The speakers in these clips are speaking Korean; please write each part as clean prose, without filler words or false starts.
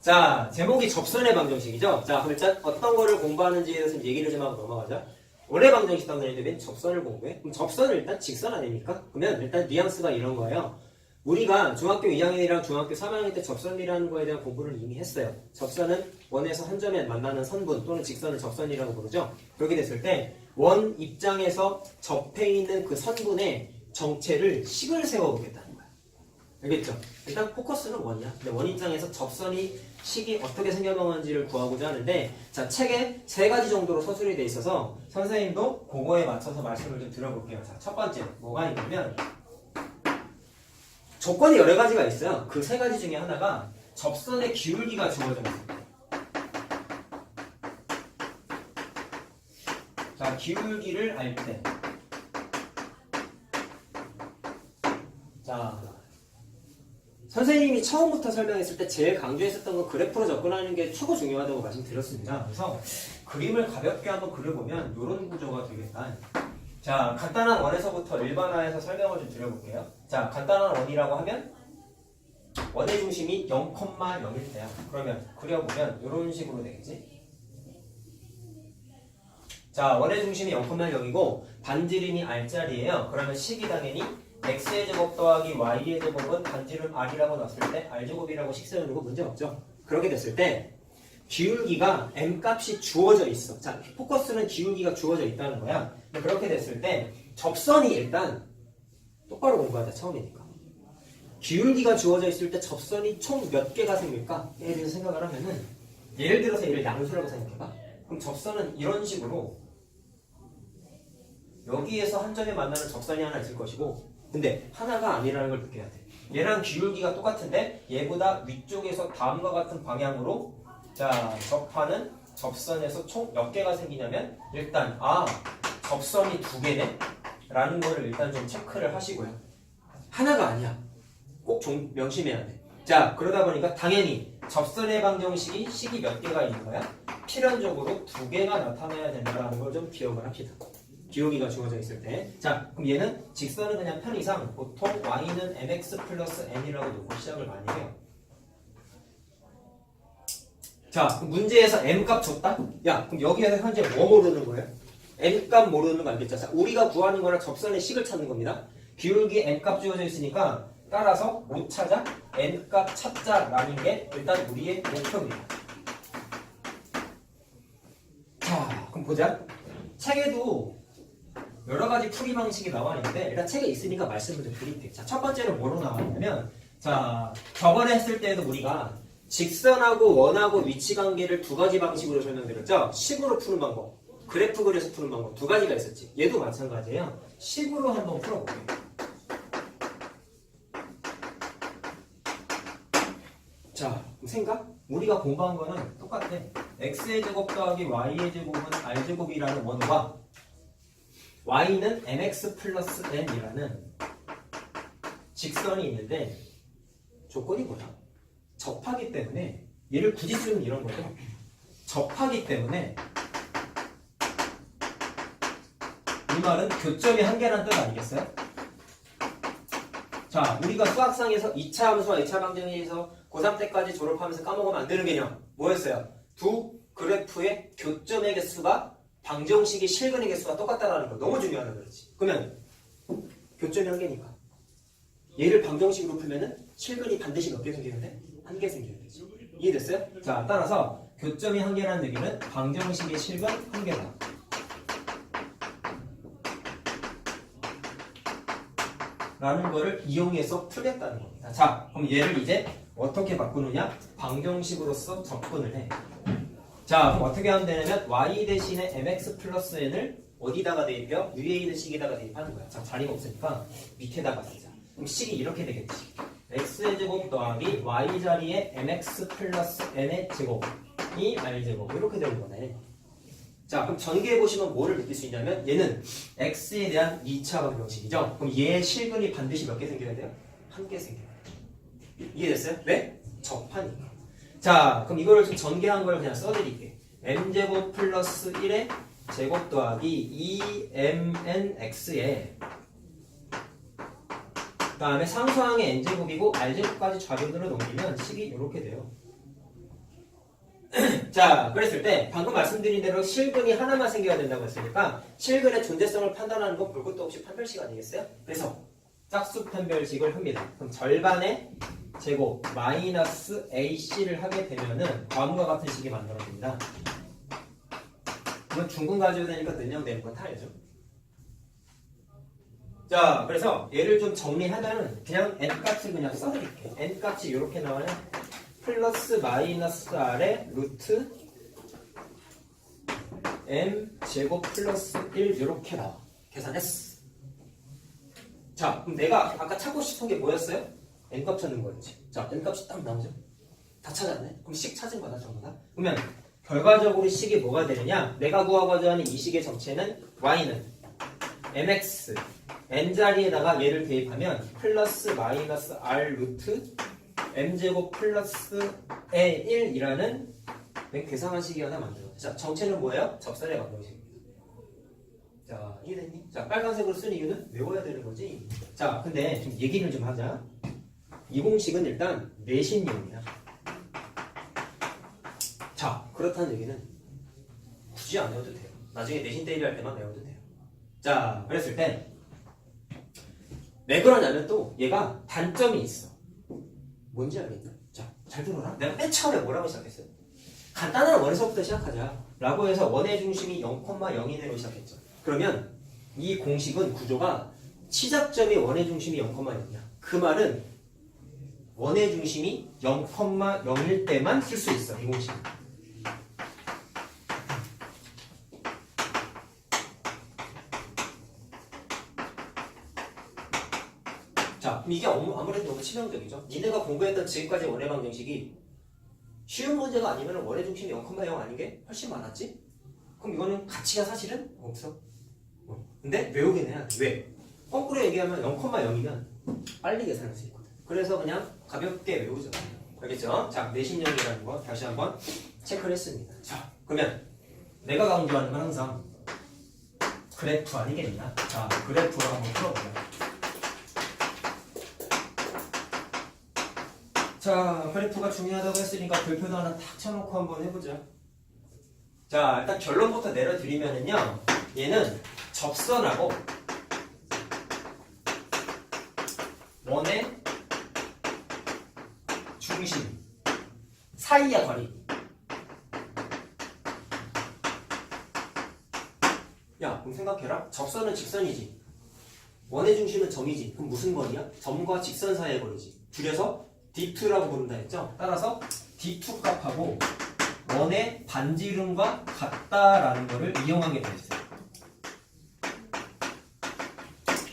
자, 제목이 접선의 방정식이죠. 자, 그럼 일단 어떤 거를 공부하는지에 대해서 얘기를 좀 하고 넘어가자. 원의 방정식 당연히 왜 접선을 공부해? 그럼 접선은 일단 직선 아닙니까? 그러면 일단 뉘앙스가 이런 거예요. 우리가 중학교 2학년이랑 중학교 3학년 때 접선이라는 거에 대한 공부를 이미 했어요. 접선은 원에서 한 점에 만나는 선분 또는 직선을 접선이라고 부르죠. 그렇게 됐을 때 원 입장에서 접해 있는 그 선분의 정체를 식을 세워보겠다는 거야. 알겠죠? 일단 포커스는 원이야. 근데 원 입장에서 접선이 식이 어떻게 생겨나는지를 구하고자 하는데, 자, 책에 3가지 정도로 서술이 돼 있어서 선생님도 그거에 맞춰서 말씀을 좀 드려볼게요. 자, 첫 번째 뭐가 있냐면 조건이 여러 가지가 있어요. 그 3가지 중에 하나가 접선의 기울기가 주어져 있어요. 자, 기울기를 알 때, 자, 선생님이 처음부터 설명했을 때 제일 강조했었던 건 그래프로 접근하는 게 최고 중요하다고 말씀드렸습니다. 그래서 그림을 가볍게 한번 그려보면 이런 구조가 되겠다. 자, 간단한 원에서부터 일반화해서 설명을 좀 드려볼게요. 자, 간단한 원이라고 하면 원의 중심이 0,0일 때야. 그러면 그려보면 이런 식으로 되겠지. 자, 원의 중심이 0,0이고 반지름이 r자리예요. 그러면 식이 당연히 x의 제곱 더하기 y의 제곱은 반지름 r이라고 놨을 때 r제곱이라고 식 세우는 거 문제 없죠. 그렇게 됐을 때 기울기가 m 값이 주어져 있어. 자, 포커스는 기울기가 주어져 있다는 거야. 그렇게 됐을 때 접선이 일단 똑바로 공부하자. 처음이니까. 기울기가 주어져 있을 때 접선이 총 몇 개가 생길까? 에 대해서 생각을 하면은 예를 들어서 얘를 양수라고 생각해봐. 그럼 접선은 이런 식으로 여기에서 한 점에 만나는 접선이 하나 있을 것이고, 근데 하나가 아니라는 걸 느껴야 돼. 얘랑 기울기가 똑같은데 얘보다 위쪽에서 다음과 같은 방향으로 자 접하는 접선에서 총 몇 개가 생기냐면 일단 접선이 2개네 라는 거를 일단 좀 체크를 하시고요. 하나가 아니야. 꼭 좀 명심해야 돼. 자, 그러다 보니까 당연히 접선의 방정식이 식이 몇 개가 있는 거야? 필연적으로 2개가 나타나야 된다는 걸 좀 기억을 합시다. 기울기가 주어져 있을 때. 자, 그럼 얘는 직선은 그냥 편의상 보통 y는 mx 플러스 n이라고 놓고 시작을 많이 해요. 자, 그럼 문제에서 m 값 줬다? 야, 그럼 여기에서 현재 뭐 모르는 거예요? m 값 모르는 거 알겠죠? 자, 우리가 구하는 거는 접선의 식을 찾는 겁니다. 기울기에 m 값 주어져 있으니까 따라서 못 찾아? n 값 찾자라는 게 일단 우리의 목표입니다. 자, 그럼 보자. 책에도 여러 가지 풀이 방식이 나와 있는데 일단 책에 있으니까 말씀을 좀 드릴게요. 자, 첫 번째는 뭐로 나와 있냐면, 자, 저번에 했을 때도 우리가 직선하고 원하고 위치 관계를 2가지 방식으로 설명드렸죠. 식으로 푸는 방법, 그래프 그려서 푸는 방법 2가지가 있었지. 얘도 마찬가지예요. 식으로 한번 풀어볼게요. 자, 생각? 우리가 공부한 거는 똑같아. x의 제곱 더하기 y의 제곱은 r제곱이라는 원과 y는 mx 플러스 n이라는 직선이 있는데 조건이 뭐야? 접하기 때문에 얘를 굳이 쓰면 이런 거죠. 접하기 때문에 이 말은 교점이 한 개라는 뜻 아니겠어요? 자, 우리가 수학상에서 2차 함수와 2차 방정식에서 고3 때까지 졸업하면서 까먹으면 안 되는 개념 뭐였어요? 두 그래프의 교점의 개수가 방정식의 실근의 개수가 똑같다는 거 너무 중요하다 그랬지. 그러면 교점이 한 개니까 얘를 방정식으로 풀면은 실근이 반드시 몇 개 생겨야 돼? 1개 생겨야 되지. 이해됐어요? 자, 따라서 교점이 한 개라는 얘기는 방정식의 실근 1개다 라는 거를 이용해서 풀겠다는 겁니다. 자, 그럼 얘를 이제 어떻게 바꾸느냐? 방정식으로서 접근을 해. 자, 그럼 어떻게 하면 되냐면 y 대신에 mx 플러스 n을 어디다가 대입해요? 위에 있는 식에다가 대입하는 거야. 자, 자리가 없으니까 밑에다가 쓰자. 그럼 식이 이렇게 되겠지. x의 제곱 더하기 y 자리에 mx 플러스 n의 제곱이 r제곱 이렇게 되는 거네. 자, 그럼 전개해 보시면 뭐를 느낄 수 있냐면 얘는 x에 대한 2차 방정식이죠. 그럼 얘의 실근이 반드시 몇 개 생겨야 돼요? 1개 생겨야 돼요. 이해됐어요? 왜? 접하니까. 자, 그럼 이거를 좀 전개한 걸 그냥 써드릴게. m제곱 플러스 1의 제곱 더하기 2mnx에 그 다음에 상수항의 n제곱이고 r제곱까지 좌변으로 넘기면 식이 이렇게 돼요. 자, 그랬을 때 방금 말씀드린 대로 실근이 하나만 생겨야 된다고 했으니까 실근의 존재성을 판단하는 건 볼 것도 없이 판별식 아니겠어요? 그래서 짝수 판별식을 합니다. 그럼 절반의 제곱 마이너스 AC를 하게 되면은 다음과 같은 식이 만들어집니다. 이건 중근 가져야 되니까 능량되는 건 다 알죠? 자, 그래서 얘를 좀 정리하면은 그냥 n값을 그냥 써드릴게요. n값이 이렇게 나와요. 플러스 마이너스 r의 루트 m 제곱 플러스 1 이렇게 나와. 계산했어. 자, 그럼 내가 아까 찾고 싶은 게 뭐였어요? n값 찾는 거였지. 자, n값이 딱 나오죠? 다 찾았네? 그럼 식 찾은 거다, 전부 다? 그러면 결과적으로 식이 뭐가 되느냐? 내가 구하고자 하는 이 식의 정체는 y는 mx n자리에다가 얘를 대입하면 플러스 마이너스 r 루트 m제곱 플러스 에 1이라는 계산한 식이 하나 만들어요. 자, 정체는 뭐예요? 접선의 방정식입니다. 자, 이해됐니? 자, 빨간색으로 쓴 이유는 외워야 되는 거지. 자, 근데 좀 얘기를 좀 하자. 이 공식은 일단 내신용이야. 자, 그렇다는 얘기는 굳이 안 외워도 돼요. 나중에 내신 대입할 때만 외워도 돼요. 자, 그랬을 때 왜 그러냐면 또 얘가 단점이 있어. 뭔지 알겠나? 자, 잘 들어라. 내가 맨 처음에 뭐라고 시작했어요? 간단한 원에서부터 시작하자 라고 해서 원의 중심이 0,0이내로 시작했죠. 그러면 이 공식은 구조가 시작점이 원의 중심이 0,0이야. 그 말은 원의 중심이 0,0일 때만 쓸 수 있어. 이 공식. 자, 그럼 이게 아무래도 너무 치명적이죠. 니네가 공부했던 지금까지 원의 방정식이 쉬운 문제가 아니면 원의 중심이 0,0 아닌 게 훨씬 많았지? 그럼 이거는 가치가 사실은 없어. 근데 외우긴 해야 돼. 왜? 거꾸로 얘기하면 0,0이면 빨리 계산할 수 있거든. 그래서 그냥 가볍게 외우죠. 알겠죠? 자, 내신형이라는 거 다시 한번 체크를 했습니다. 자, 그러면 내가 강조하는 건 항상 그래프 아니겠냐? 자, 그래프로 한번 풀어보자. 자, 그래프가 중요하다고 했으니까 별표도 하나 탁 쳐놓고 한번 해보자. 자, 일단 결론부터 내려드리면은요, 얘는 접선하고 원의 중심 사이의 거리. 야, 그럼 생각해라. 접선은 직선이지. 원의 중심은 점이지. 그럼 무슨 거리야? 점과 직선 사이의 거리지. 줄여서 D2라고 부른다 했죠? 따라서 D2 값하고 원의 반지름과 같다라는 거를 이용하게 되었어요.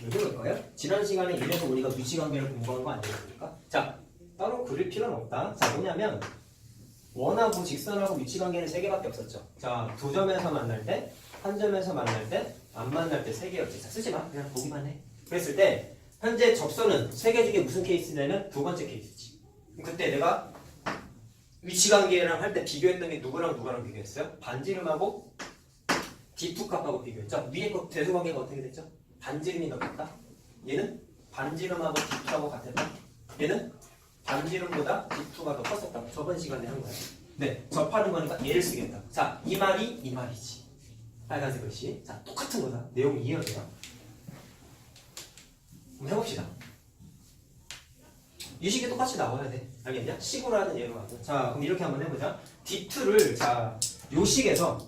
왜 그럴까요? 지난 시간에 이래서 우리가 위치관계를 공부한 거 아니겠습니까? 자, 따로 그릴 필요는 없다. 자, 뭐냐면 원하고 직선하고 위치관계는 3개밖에 없었죠. 자, 두 점에서 만날 때, 한 점에서 만날 때, 안 만날 때 3개였지. 자, 쓰지 마. 그냥 보기만 해. 그랬을 때 현재 접선은 3개 중에 무슨 케이스냐면 두 번째 케이스지. 그때 내가 위치관계랑 할 때 비교했던 게 누구랑 비교했어요? 반지름하고 D2 값하고 비교했죠? 위에 거 대소관계가 어떻게 됐죠? 반지름이 더 같다? 얘는 반지름하고 D2하고 같았다? 얘는 반지름보다 D2가 더 컸었다. 저번 시간에 한 거야. 네, 접하는 거니까 얘를 쓰겠다. 자, 이 말이 이 말이지. 빨간색 글씨. 자, 똑같은 거다. 내용 이해돼요? 한번 해봅시다. 이 식이 똑같이 나와야 돼. 알겠냐? 식으로 하는 예로 하자. 자, 그럼 이렇게 한번 해보자. D2를, 자, 요 식에서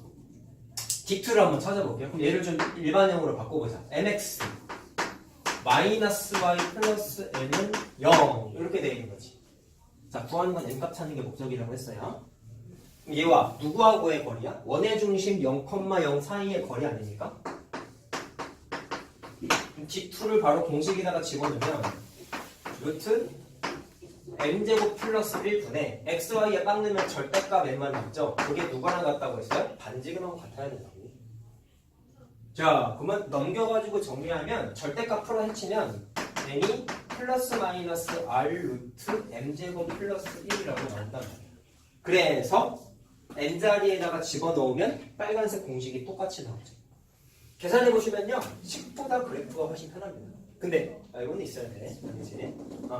D2를 한번 찾아볼게요. 그럼 얘를 좀 일반형으로 바꿔보자. mx 마이너스 y 플러스 n은 0 이렇게 되어 있는 거지. 자, 구하는 건 n값 찾는 게 목적이라고 했어요. 그럼 얘와 누구하고의 거리야? 원의 중심 0,0 사이의 거리 아닙니까? D2를 바로 공식에다가 집어넣으면 루트 m제곱 플러스 1분의 xy에 빡 넣으면 절대값 n만 남죠? 그게 누구랑 같다고 했어요? 반지름하고 같아야 된다고. 자, 그러면 넘겨가지고 정리하면 절대값 풀어 해치면 n이 플러스 마이너스 r 루트 m제곱 플러스 1이라고 나온단 말이야. 그래서 n자리에다가 집어넣으면 빨간색 공식이 똑같이 나오죠. 계산해보시면요, 식보다 그래프가 훨씬 편합니다. 근데 이거는 있어야 돼. 아니지?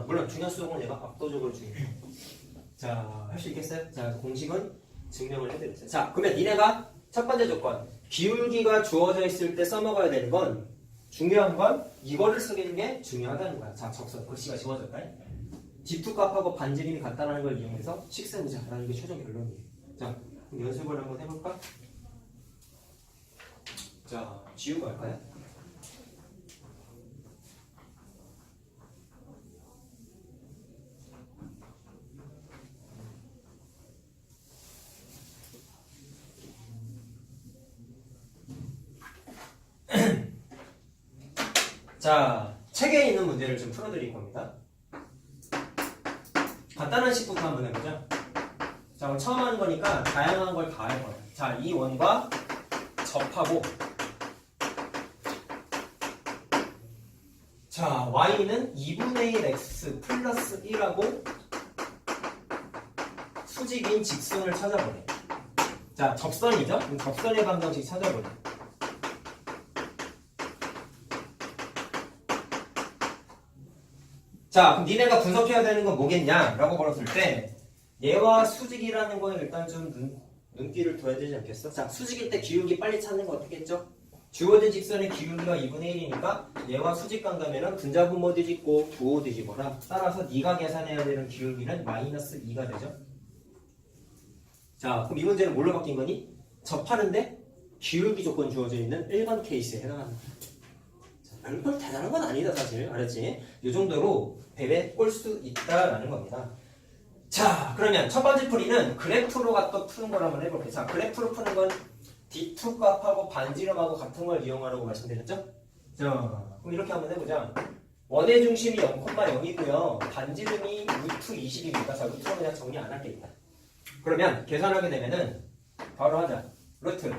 물론 중요수동은 얘가 압도적으로 중요해요. 자, 할 수 있겠어요? 자, 공식은 증명을 해드렸어요. 자, 그러면 니네가 첫 번째 조건 기울기가 주어져 있을 때 써먹어야 되는 건 중요한 건 이거를 쓰는 게 중요하다는 거야. 자, 적선 글씨가 지워졌다. D2 값하고 반지름이 같다는 걸 이용해서 식세우자라는 게 최종 결론이에요. 자, 그럼 연습을 한번 해볼까? 자, 지우고 할까요? 자, 책에 있는 문제를 좀 풀어드릴 겁니다. 간단한 식부터 한번 해보자. 자, 그럼 처음 하는 거니까 다양한 걸 다 할 거야. 자, 이 원과 접하고 자, y는 2분의 1 x 플러스 1하고 수직인 직선을 찾아보래. 자, 접선이죠? 그럼 접선의 방정식 찾아보래. 자, 그럼 니네가 분석해야 되는 건 뭐겠냐? 라고 물었을 때 얘와 수직이라는 거에 일단 좀 눈길을 둬야 되지 않겠어? 자, 수직일 때 기울기 빨리 찾는 거 어떻게 했죠? 주어진 직선의 기울기가 2분의 1이니까 얘와 수직 간다면 분자분모 뒤집고 부호 뒤집어라. 따라서 네가 계산해야 되는 기울기는 마이너스 2가 되죠. 자, 그럼 이 문제는 뭘로 바뀐 거니? 접하는데 기울기 조건 주어져 있는 일반 케이스에 해당합니다. 별걸 대단한 건 아니다 사실. 알았지? 이 정도로 배에 꼴 수 있다라는 겁니다. 자, 그러면 첫 번째 풀이는 그래프로 갖다 푸는 걸 한번 해볼게요. 자, 그래프로 푸는 건 D2 값하고 반지름하고 같은 걸 이용하라고 말씀드렸죠? 자, 그럼 이렇게 한번 해보자. 원의 중심이 0,0이고요. 반지름이 루트 20입니다. 자, 루트로 그냥 정리 안 할게 일단. 그러면 계산하게 되면은 바로 하자. 루트.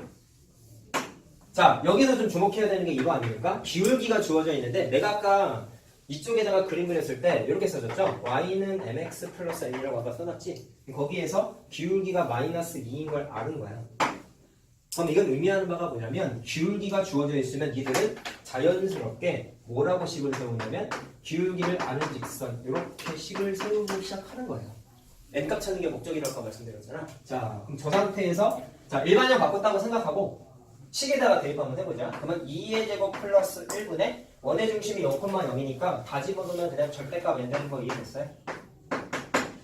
자, 여기서 좀 주목해야 되는 게 이거 아닙니까? 기울기가 주어져 있는데 내가 아까 이쪽에다가 그림 그렸을 때 이렇게 써졌죠? y는 mx 플러스 n이라고 아까 써놨지? 거기에서 기울기가 마이너스 2인 걸 아는 거야. 그럼 이건 의미하는 바가 뭐냐면 기울기가 주어져 있으면 니들은 자연스럽게 뭐라고 식을 세우냐면 기울기를 아는 직선 이렇게 식을 세우기 시작하는 거예요. n값 찾는 게 목적이라고 말씀드렸잖아. 자, 그럼 저 상태에서 자 일반형 바꿨다고 생각하고 식에다가 대입 한번 해보자. 그러면 2의 제곱 플러스 1분의 원의 중심이 0,0이니까 다 집어넣으면 그냥 절대값 n 되는 거 이해됐어요?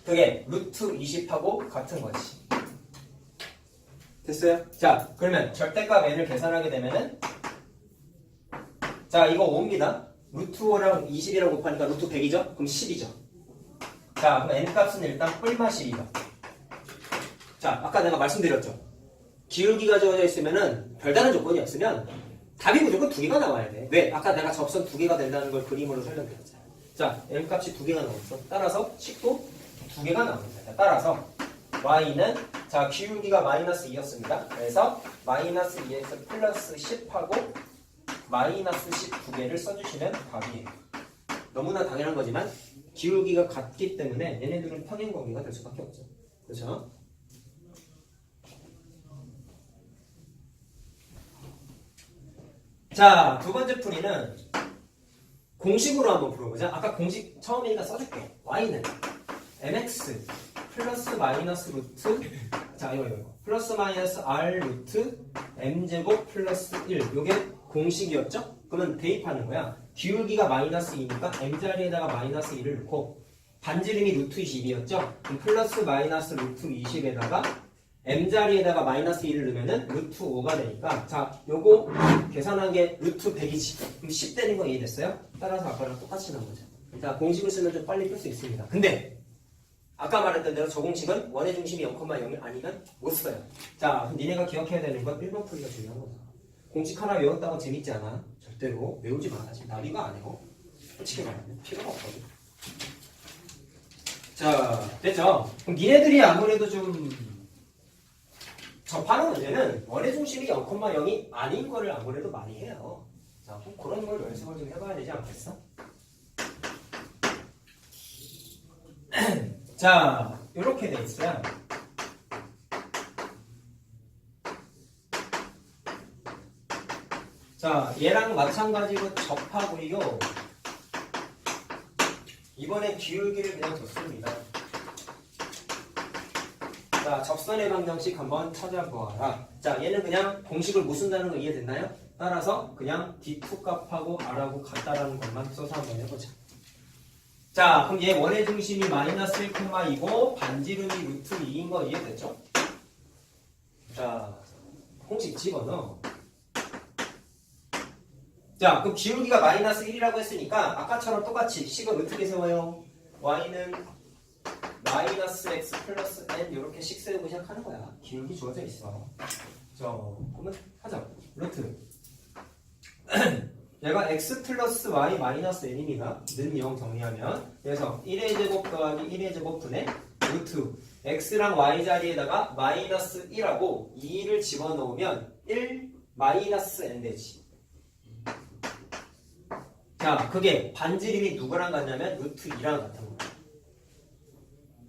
그게 루트 20하고 같은 거지. 됐어요? 자, 그러면 절대값 n을 계산하게 되면은 자, 이거 5입니다. 루트 5랑 20이랑 곱하니까 루트 100이죠? 그럼 10이죠. 자, 그럼 n값은 일단 꿀맛이죠. 자, 아까 내가 말씀드렸죠. 기울기가 주어져 있으면은 별다른 조건이 없으면 답이 무조건 2개가 나와야 돼. 왜? 아까 내가 접선 2개가 된다는 걸 그림으로 설명드렸잖아. 자, n값이 2개가 나왔어. 따라서 식도 2개가 나옵니다. 따라서 y는 자 기울기가 마이너스 2였습니다. 그래서 마이너스 2x 플러스 10하고 마이너스 10 2개를 써주시면 답이에요. 너무나 당연한 거지만 기울기가 같기 때문에 얘네들은 평행 관계가 될 수밖에 없죠. 그렇죠? 자, 두 번째 풀이는 공식으로 한번 풀어보자. 아까 공식 처음이니까 써줄게. y는 mx 플러스 마이너스 루트 자 이거 플러스 마이너스 r 루트 m제곱 플러스 1 요게 공식이었죠? 그러면 대입하는 거야. 기울기가 마이너스 2니까 m자리에다가 마이너스 2를 넣고 반지름이 루트 20이었죠? 그럼 플러스 마이너스 루트 20에다가 m자리에다가 마이너스 2를 넣으면은 루트 5가 되니까 자 요거 계산한 게 루트 100이지. 그럼 10 되는 거 이해됐어요? 따라서 아까랑 똑같이 나온 거죠. 자 공식을 쓰면 좀 빨리 풀 수 있습니다. 근데 아까 말했던 대로 저 공식은 원의 중심이 0,0이 아니면 못 써요. 자, 그럼 니네가 기억해야 되는 건 1번 풀이가 중요한 거다. 공식 하나 외웠다고 재밌지 않아. 절대로 외우지 마. 지금 나비가 안 해요. 솔직히 말하면 필요가 없거든. 자, 됐죠? 그럼 니네들이 아무래도 좀 접하는 문제는 원의 중심이 0,0이 아닌 거를 아무래도 많이 해요. 자, 그럼 그런 걸 연습을 좀 해봐야 되지 않겠어? 자, 이렇게 돼 있어요. 자, 얘랑 마찬가지로 접하고요. 이번에 기울기를 그냥 줬습니다. 자, 자, 접선의 방정식 한번 찾아보아라. 자, 얘는 그냥 공식을 못 쓴다는 거 이해됐나요? 따라서 그냥 D2 값하고 R하고 같다라는 것만 써서 한번 해보자. 자, 그럼 얘 원의 중심이 마이너스 1,2고 반지름이 루트 2인 거 이해됐죠? 자, 공식 집어넣어. 자, 그럼 기울기가 마이너스 1이라고 했으니까 아까처럼 똑같이 식을 어떻게 세워요? y는 마이너스 x 플러스 n 이렇게 식 세우고 시작하는 거야. 기울기 주어져 있어. 자, 그러면 하자. 루트 얘가 x 플러스 y 마이너스 n입니다. 는 0 정리하면 그래서 1의 제곱 더하기 1의 제곱 분의 루트 x랑 y 자리에다가 마이너스 1하고 2를 집어넣으면 1 마이너스 n 되지. 자, 그게 반지름이 누구랑 같냐면 루트 2랑 같은 거야.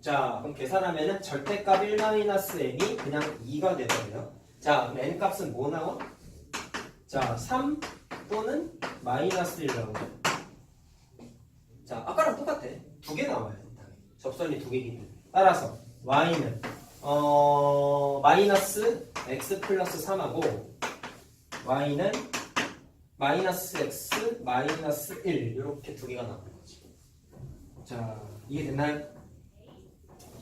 자, 그럼 계산하면은 절대값 1-n이 그냥 2가 되거든요. 자, 그럼 n 값은 뭐 나와? 자, 3 또는 마이너스 1 나오죠. 자, 아까랑 똑같아. 두 개 나와야 된다. 접선이 두 개이기 때문에. 따라서 y는 마이너스 x 플러스 3하고 y는 마이너스 x 마이너스 1 이렇게 두 개가 나오는 거지. 자, 이해됐나요?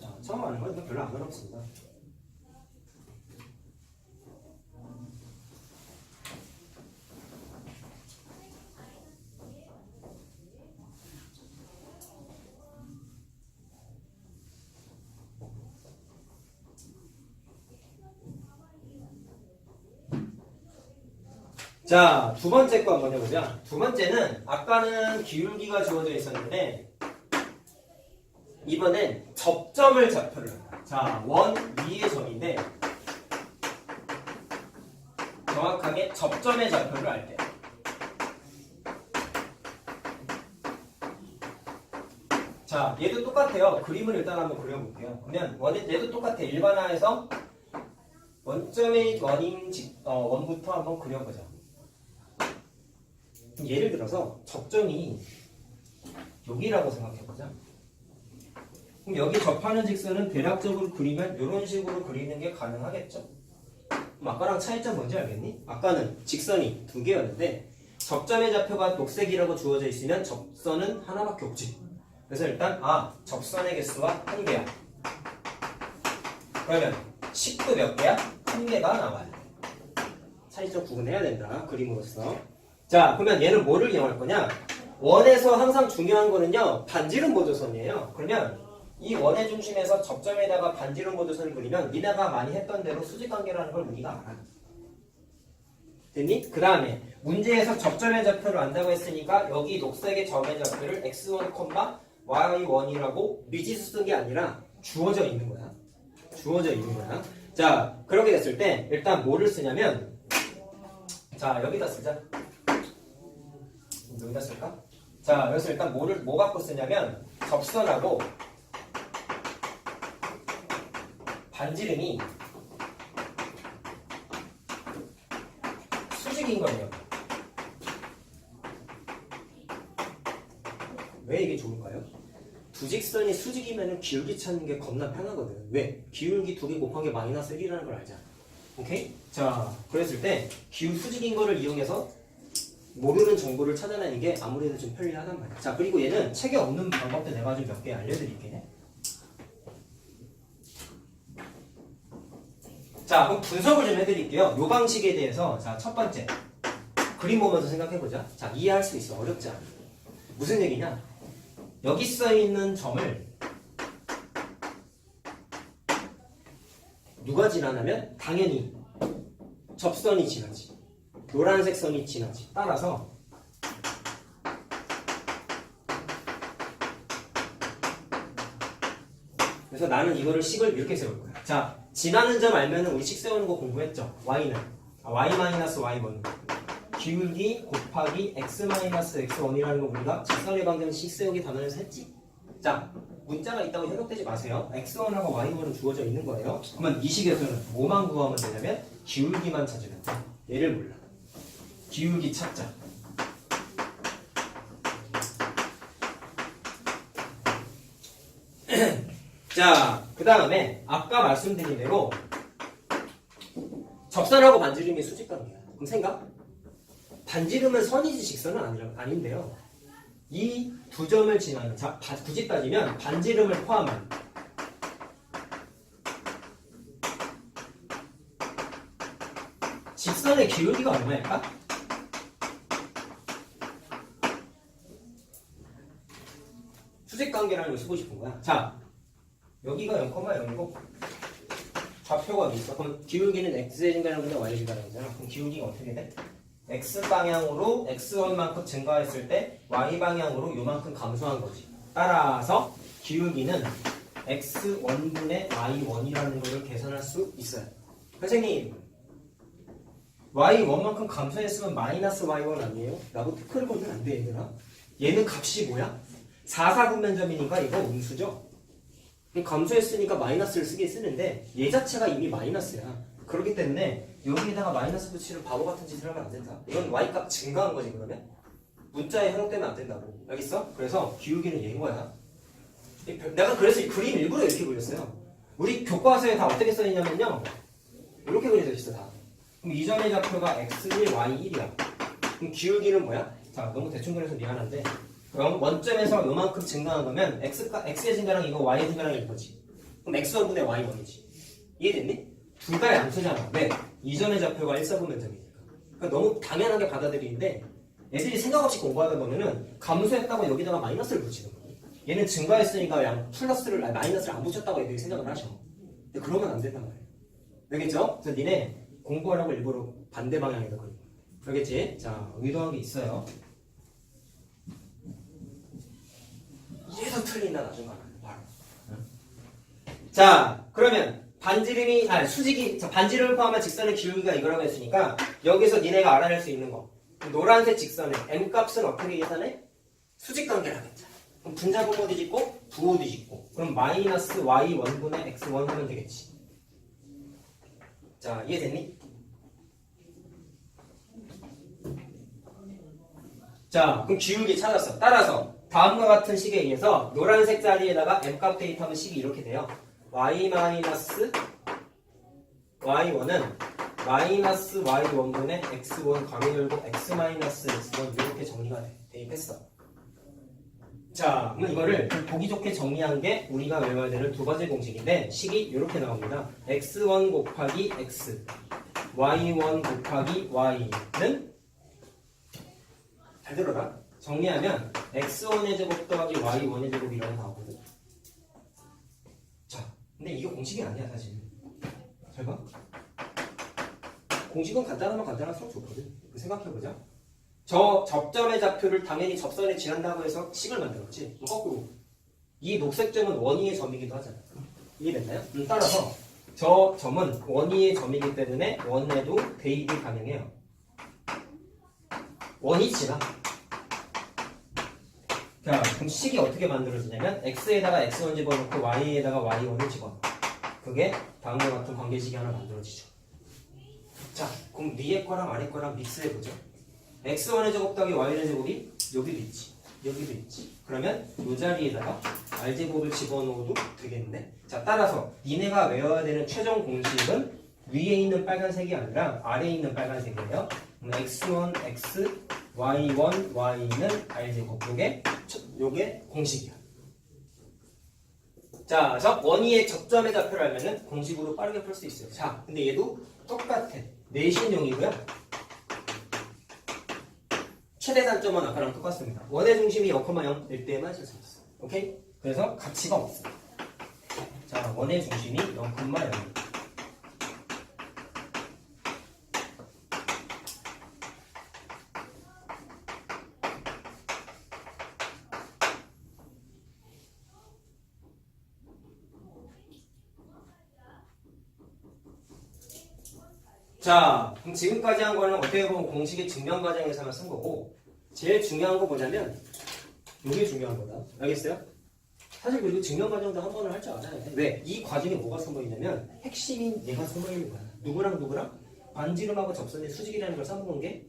자, 처음 하는 건 별로 안 어렵습니다. 자, 두 번째 거 한번 해보자. 두 번째는 아까는 기울기가 주어져 있었는데 이번엔 접점을 좌표를 한다. 자, 원 위의 점인데 정확하게 접점의 좌표를 알 때. 자, 얘도 똑같아요. 그림을 일단 한번 그려볼게요. 그러면 얘도 똑같아. 일반화해서 원점의 원부터 한번 그려보자. 예를 들어서 접점이 여기라고 생각해보자. 그럼 여기 접하는 직선은 대략적으로 그리면 이런 식으로 그리는 게 가능하겠죠? 그럼 아까랑 차이점 뭔지 알겠니? 아까는 직선이 두 개였는데 접점의 좌표가 녹색이라고 주어져 있으면 접선은 하나밖에 없지. 그래서 일단 접선의 개수가 한 개야. 그러면 식도 몇 개야? 한 개가 나와야 돼. 차이점 구분해야 된다. 그림으로서. 자, 그러면 얘는 뭐를 이용할 거냐? 원에서 항상 중요한 거는요, 반지름 보조선이에요. 그러면 이 원의 중심에서 접점에다가 반지름 보조선을 그리면 니네가 많이 했던 대로 수직관계라는 걸 우리가 알아. 됐니? 그 다음에 문제에서 접점의 좌표를 안다고 했으니까 여기 녹색의 점의 좌표를 x1, y1이라고 미지수 쓴 게 아니라 주어져 있는 거야. 주어져 있는 거야. 자, 그렇게 됐을 때 일단 뭐를 쓰냐면 자, 여기다 쓰자. 여기다 쓸까? 자, 여기서 일단 뭐 갖고 쓰냐면 접선하고 반지름이 수직인 거예요. 왜 이게 좋을까요? 두 직선이 수직이면 기울기 찾는 게 겁나 편하거든. 왜? 기울기 2개 곱하기 마이너스 1이라는 걸 알잖아. 오케이? 자, 그랬을 때 수직인 거를 이용해서 모르는 정보를 찾아내는 게 아무래도 좀 편리하단 말이야. 자, 그리고 얘는 책에 없는 방법도 내가 좀 몇 개 알려드릴게. 자, 그럼 분석을 좀 해드릴게요. 요 방식에 대해서. 자, 첫 번째 그림 보면서 생각해보자. 자, 이해할 수 있어. 어렵지 않아. 무슨 얘기냐? 여기 써있는 점을 누가 지나냐면 당연히 접선이 지나지. 노란색 선이 지나지. 따라서 그래서 나는 이거를 식을 이렇게 세울 거야. 자, 지나는 점 알면은 우리 식 세우는 거 공부했죠. y는 y-y1 기울기 곱하기 x-x1이라는 거 우리가 직선의 방정식 세우기 단원에서 했지. 자, 문자가 있다고 현혹되지 마세요. x1하고 y1은 주어져 있는 거예요. 그러면 이 식에서는 뭐만 구하면 되냐면 기울기만 찾으면 돼. 얘를 몰라. 기울기 찾자. 자, 그 다음에 아까 말씀드린 대로 접선하고 반지름이 수직관계야. 그럼 생각? 반지름은 선이지 직선은 아닌데요. 이 두 점을 지나는, 자, 굳이 따지면 반지름을 포함한 직선의 기울기가 얼마일까? 수직관계라는 걸 쓰고 싶은 거야. 자, 여기가 0,0이고 좌표가 어디 있어? 그럼 기울기는 x의 증가량분의 y의 증가량이잖아. 그럼 기울기가 어떻게 돼? x방향으로 x1만큼 증가했을 때 y방향으로 요만큼 감소한 거지. 따라서 기울기는 x1분의 y1이라는 걸 계산할 수 있어요. 선생님, y1만큼 감소했으면 마이너스 y1 아니에요? 라고 태클 걸면 안 돼, 얘들아. 얘는 값이 뭐야? 4사분면점이니까 이거 음수죠? 감소했으니까 마이너스를 쓰는데 얘 자체가 이미 마이너스야. 그렇기 때문에 여기에다가 마이너스 붙이는 바보 같은 짓을 하면 안 된다. 이건 y값 증가한 거지 그러면? 문자에 현혹되면 안 된다고. 알겠어? 그래서 기울기는 얘인 거야. 내가 그래서 이 그림 일부러 이렇게 그렸어요. 우리 교과서에 다 어떻게 써있냐면요. 이렇게 그려져 있어 다. 그럼 이전의 좌표가 x1, y1이야. 그럼 기울기는 뭐야? 자, 너무 대충 그려서 미안한데 그럼 원점에서 요만큼 증가한 거면 x의 증가랑 이거 y의 증가랑일 거지. 그럼 x1분의 y1이지. 이해됐니? 둘 다 양수잖아. 왜? 이전의 좌표가 1사분면점이니까. 그러니까 너무 당연하게 받아들이는데 애들이 생각 없이 공부하다 보면은 감소했다고 여기다가 마이너스를 붙이는 거야. 얘는 증가했으니까 마이너스를 안 붙였다고 애들이 생각을 하셔. 근데 그러면 안 된단 말이야. 알겠죠? 그래서 니네 공부하라고 일부러 반대 방향에다 그린 거야. 알겠지? 자, 의도한 게 있어요. 이래서 틀린다 나중에 바로. 자, 그러면 반지름을 포함한 직선의 기울기가 이거라고 했으니까 여기서 니네가 알아낼 수 있는 거 노란색 직선의 m값은 어떻게 계산해? 수직관계라고 했잖아. 그럼 분자분모 뒤집고 부호 뒤집고 그럼 마이너스 y1분의 x1 하면 되겠지. 자, 이해됐니? 자, 그럼 기울기 찾았어. 따라서 다음과 같은 식에 의해서 노란색 자리에다가 m값 대입하면 식이 이렇게 돼요. y 마이너스 y1은 마이너스 y1분의 x1 가로 열고 x 마이너스 x1 이렇게 정리가 돼. 대입했어. 자, 그럼 이거를 보기 좋게 정리한 게 우리가 외워야 되는 두 가지 공식인데 식이 이렇게 나옵니다. x1 곱하기 x y1 곱하기 y는 잘 들어라. 정리하면 x1의 제곱 더하기 y1의 제곱이라고 나오거든. 자, 근데 이게 공식이 아니야 사실. 잘 봐. 공식은 간단하면 간단할수록 좋거든. 생각해보자. 저 접점의 좌표를 당연히 접선에 지난다고 해서 식을 만들었지. 거꾸로 이 녹색 점은 원위의 점이기도 하잖아. 이해됐나요? 따라서 저 점은 원위의 점이기 때문에 원에도 대입이 가능해요. 원이 지나. 자, 그럼 식이 어떻게 만들어지냐면 x에다가 x1 집어넣고 y에다가 y1을 집어넣어. 그게 다음과 같은 관계식이 하나 만들어지죠. 자, 그럼 위에 거랑 아래 거랑 믹스해보죠. x1의 제곱 더하기 y의 제곱이 여기도 있지. 여기도 있지. 그러면 이 자리에다가 r제곱을 집어넣어도 되겠네. 자, 따라서 니네가 외워야 되는 최종 공식은 위에 있는 빨간색이 아니라 아래에 있는 빨간색이에요. x1, x, y1, y는 r제곱. 요게 공식이야. 자, 그래서 원위의 접점의 좌표를 알면은 공식으로 빠르게 풀 수 있어요. 자, 근데 얘도 똑같아. 내신용이고요. 최대 단점은 아까랑 똑같습니다. 원의 중심이 0,0일 때만 쓸 수 있어. 오케이? 그래서 가치가 없어. 자, 원의 중심이 0,0. 자, 그럼 지금까지 한 거는 어떻게 보면 공식의 증명 과정에서만 쓴 거고 제일 중요한 거 뭐냐면 이게 중요한 거다. 알겠어요? 사실 그리고 증명 과정도 한 번을 할 줄 알아야 돼. 왜? 이 과정에 뭐가 숨어있냐면 핵심인 얘가 숨어있는 거야. 누구랑 누구랑? 반지름하고 접선의 수직이라는 걸 써먹은 게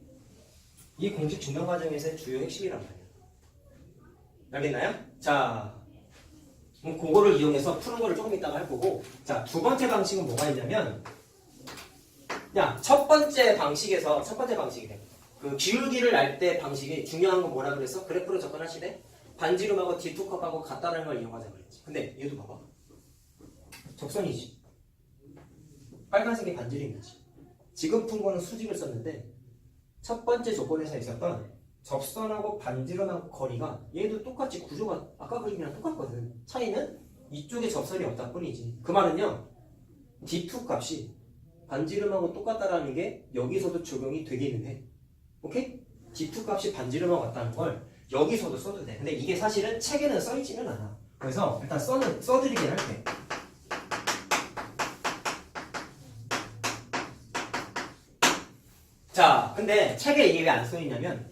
이 공식 증명 과정에서의 주요 핵심이란 말이야. 알겠나요? 자, 그거를 이용해서 푸는 거를 조금 이따가 할 거고. 자, 두 번째 방식은 뭐가 있냐면, 첫 번째 방식이래. 그 기울기를 알 때 방식이 중요한 건 뭐라 그랬어? 그래프로 접근하시되 반지름하고 디투컵하고 같다는 걸 이용하자 그랬지. 근데 얘도 봐봐. 접선이지. 빨간색이 반지름이지. 지금 푼 거는 수직을 썼는데 첫 번째 조건에서 있었던 접선하고 반지름하고 거리가 얘도 똑같이 구조가 아까 그림이랑 똑같거든. 차이는 이쪽에 접선이 없다 뿐이지. 그 말은요. D2 값이 반지름하고 똑같다라는 게 여기서도 적용이 되기는 해. 오케이? D2 값이 반지름하고 같다는 걸 여기서도 써도 돼. 근데 이게 사실은 책에는 써있지는 않아. 그래서 일단 써드리긴 할게. 자, 근데 책에 이게 왜 안 써있냐면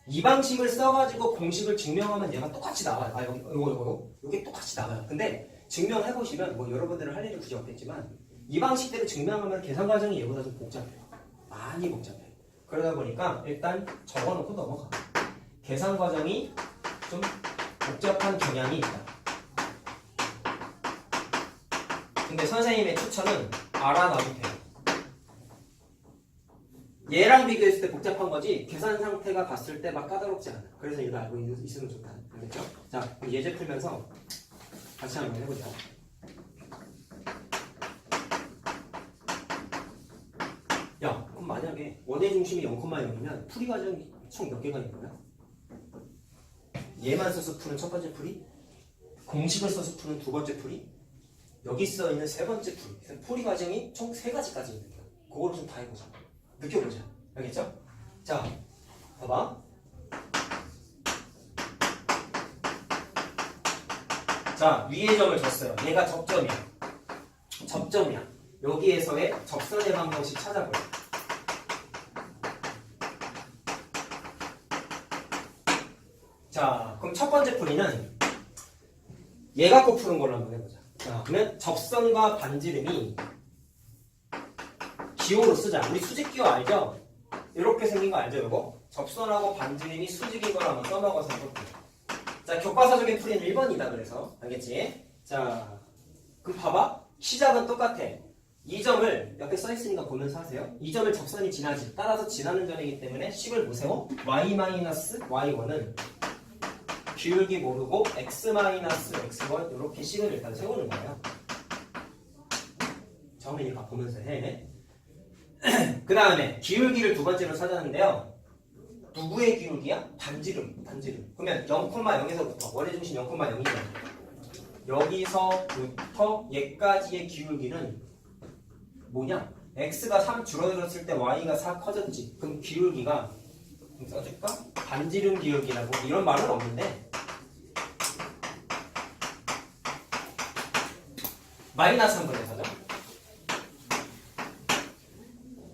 이 방식을 써가지고 공식을 증명하면 얘가 똑같이 나와요. 요게 똑같이 나와요. 근데 증명해보시면 뭐 여러분들은 할 일이 굳이 없겠지만 이 방식대로 증명하면 계산 과정이 얘보다 좀 복잡해요. 많이 복잡해요. 그러다 보니까 일단 적어놓고 넘어가. 계산 과정이 좀 복잡한 경향이 있다. 근데 선생님의 추천은 알아놔도 돼요. 얘랑 비교했을 때 복잡한 거지 계산 상태가 봤을 때 막 까다롭지 않아. 그래서 이거 알고 있으면 좋다. 알겠죠? 자, 그럼 예제 풀면서 같이 한번 해보자. 야, 그럼 만약에 원의 중심이 0,0이면 풀이 과정이 총 몇 개가 있는 거야? 얘만 써서 푸는 첫 번째 풀이, 공식을 써서 푸는 두 번째 풀이, 여기 써있는 세 번째 풀이. 풀이 과정이 총 세 가지까지 있는 거야. 그거를 좀 다 해보자. 느껴보자. 알겠죠? 자, 봐봐. 자, 위의 점을 줬어요. 얘가 접점이야. 접점이야. 여기에서의 접선의 방정식 찾아보자. 자, 그럼 첫 번째 풀이는 얘 갖고 푸는 걸로 한번 해보자. 자, 그러면 접선과 반지름이 기호로 쓰자. 우리 수직 기호 알죠? 이렇게 생긴 거 알죠, 이거? 접선하고 반지름이 수직인 걸 한번 써먹어서 해볼게요. 자, 교과서적인 풀이는 1번이다, 그래서. 알겠지? 자, 그럼 봐봐. 시작은 똑같아. 이 점을 옆에 써있으니까 보면서 하세요. 이 점을 접선이 지나지. 따라서 지나는 점이기 때문에 식을 뭐 세워? y-y1은 기울기 모르고 x-x1 이렇게 식을 일단 세우는 거예요. 처음이니까 보면서 해. 그 다음에 기울기를 두 번째로 찾았는데요. 누구의 기울기야? 반지름. 그러면 0,0에서부터 원의 중심 0,0이잖아. 여기서부터 얘까지의 기울기는 뭐냐? x가 3 줄어들었을 때 y가 4 커졌지. 그럼 기울기가 써줄까? 반지름 기울기라고 이런 말은 없는데 마이너스 3분의 4죠.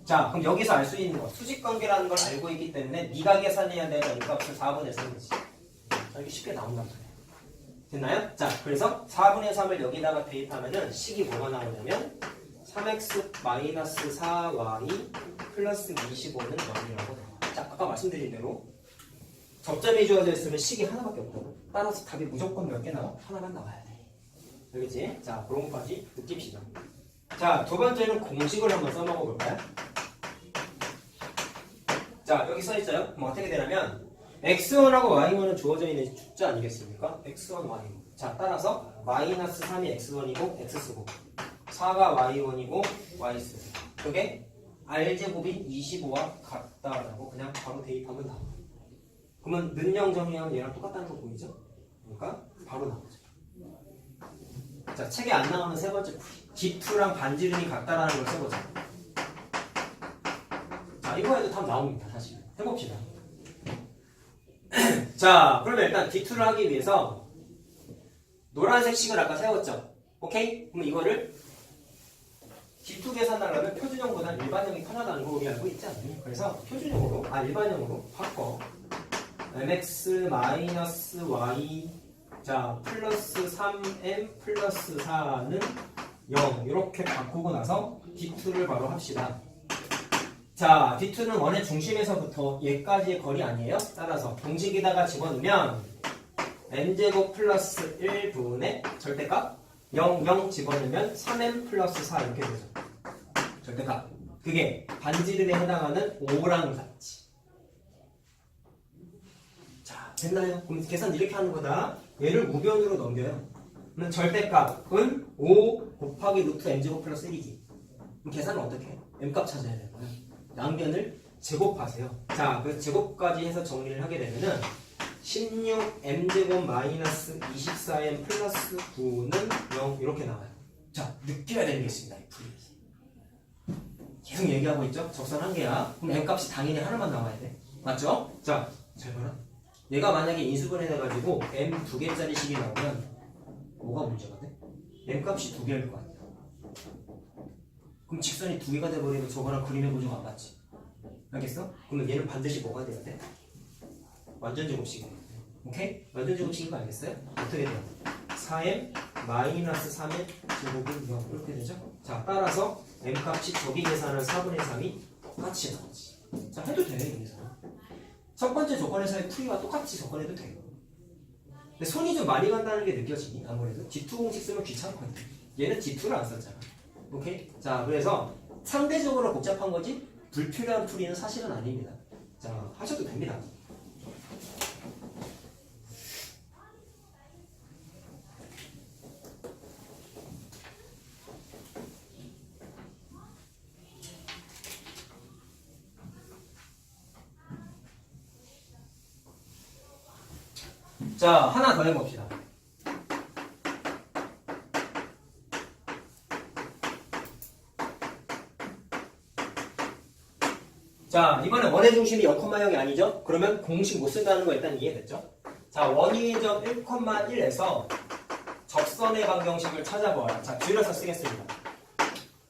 자, 그럼 여기서 알 수 있는 거 수직관계라는 걸 알고 있기 때문에 네가 계산해야 되는 이 값은 4분의 3이지. 자, 이게 쉽게 나온단 말이에요. 됐나요? 자, 그래서 4분의 3을 여기다가 대입하면은 식이 뭐가 나오냐면 3x-4y 플러스 25는 0이라고 나와요. 자, 아까 말씀드린 대로 접점이 주어져 있으면 식이 하나밖에 없다고. 따라서 답이 무조건 몇 개 나와? 하나만 나와야 돼. 알겠지? 자, 그런 것까지 느낍시다. 자, 두 번째는 공식을 한번 써먹어 볼까요? 자, 여기 써있어요. 그럼 어떻게 되냐면 x1하고 y1은 주어져 있는 숫자 아니겠습니까? x1, y1. 자, 따라서 마이너스 3이 x1이고 x쓰고 4가 y1이고 y쓰고 그게 r제곱인 25와 같다라고 그냥 바로 대입하면 나와. 그러면 는영 정의하면 얘랑 똑같다는 거 보이죠? 그러니까 바로 나오죠. 자, 책에 안 나오는 세 번째 D2랑 반지름이 같다라는 걸 써보자. 자, 이거 해도 답 나옵니다. 사실 해봅시다. 자, 그러면 일단 D2를 하기 위해서 노란색 식을 아까 세웠죠. 오케이? 그럼 이거를 D2 계산하려면 표준형보다 일반형이 편하다는 거 우리 알고 있지 않니? 그래서 표준형으로, 일반형으로 바꿔. mx-y 자, 플러스 3m 플러스 4는 0 이렇게 바꾸고 나서 D2를 바로 합시다. 자, D2는 원의 중심에서부터 얘까지의 거리 아니에요? 따라서 공식에다가 집어넣으면 n제곱 플러스 1분의 절대값 0, 0 집어넣으면 3n 플러스 4 이렇게 되죠. 절대값. 그게 반지름에 해당하는 5랑 같지. 자, 됐나요? 그럼 계산 이렇게 하는 거다. 얘를 우변으로 넘겨요. 그럼 절대값은 5 곱하기 루트 n제곱 플러스 1이지. 그럼 계산은 어떻게 해? m값 찾아야 되는 거야. 양변을 제곱하세요. 자, 그래서 제곱까지 해서 정리를 하게 되면은 16m제곱 마이너스 24m 플러스 9는 0 이렇게 나와요. 자, 느껴야 되는 게 있습니다. 이 풀이. 계속 얘기하고 있죠? 적선 한 개야. 그럼 m값이 당연히 하나만 나와야 돼. 맞죠? 자, 잘 봐라. 얘가 만약에 인수분해 해가지고 m 두 개짜리 식이 나오면 뭐가 문제가 돼? m값이 두 개일 거 아니야. 그럼 직선이 두 개가 돼버리면 저거랑 그림의 구조가 안 맞지. 알겠어? 그러면 얘는 반드시 뭐가 돼야 돼? 완전 제곱식이야. 오케이? 완전 제곱식인 거 알겠어요? 어떻게 돼요? 4m 마이너스 3m 제곱은 0 이렇게 되죠? 자, 따라서 m값이 저기 계산한 4분의 3이 똑같이 나오지. 자, 해도 돼요, 여기서. 첫 번째 조건에서의 풀이와 똑같이 접근해도 돼요. 근데 손이 좀 많이 간다는 게 느껴지니? 아무래도 D2 공식 쓰면 귀찮거든. 얘는 D2를 안 썼잖아. 오케이? 자, 그래서 상대적으로 복잡한 거지 불필요한 풀이는 사실은 아닙니다. 자, 하셔도 됩니다. 자, 하나 더 해봅시다. 자, 이번에 원의 중심이 0,0이 아니죠? 그러면 공식 못 쓴다는 거 일단 이해됐죠? 자, 원위의 점 1,1에서 접선의 방정식을 찾아보아라. 자, 줄여서 쓰겠습니다.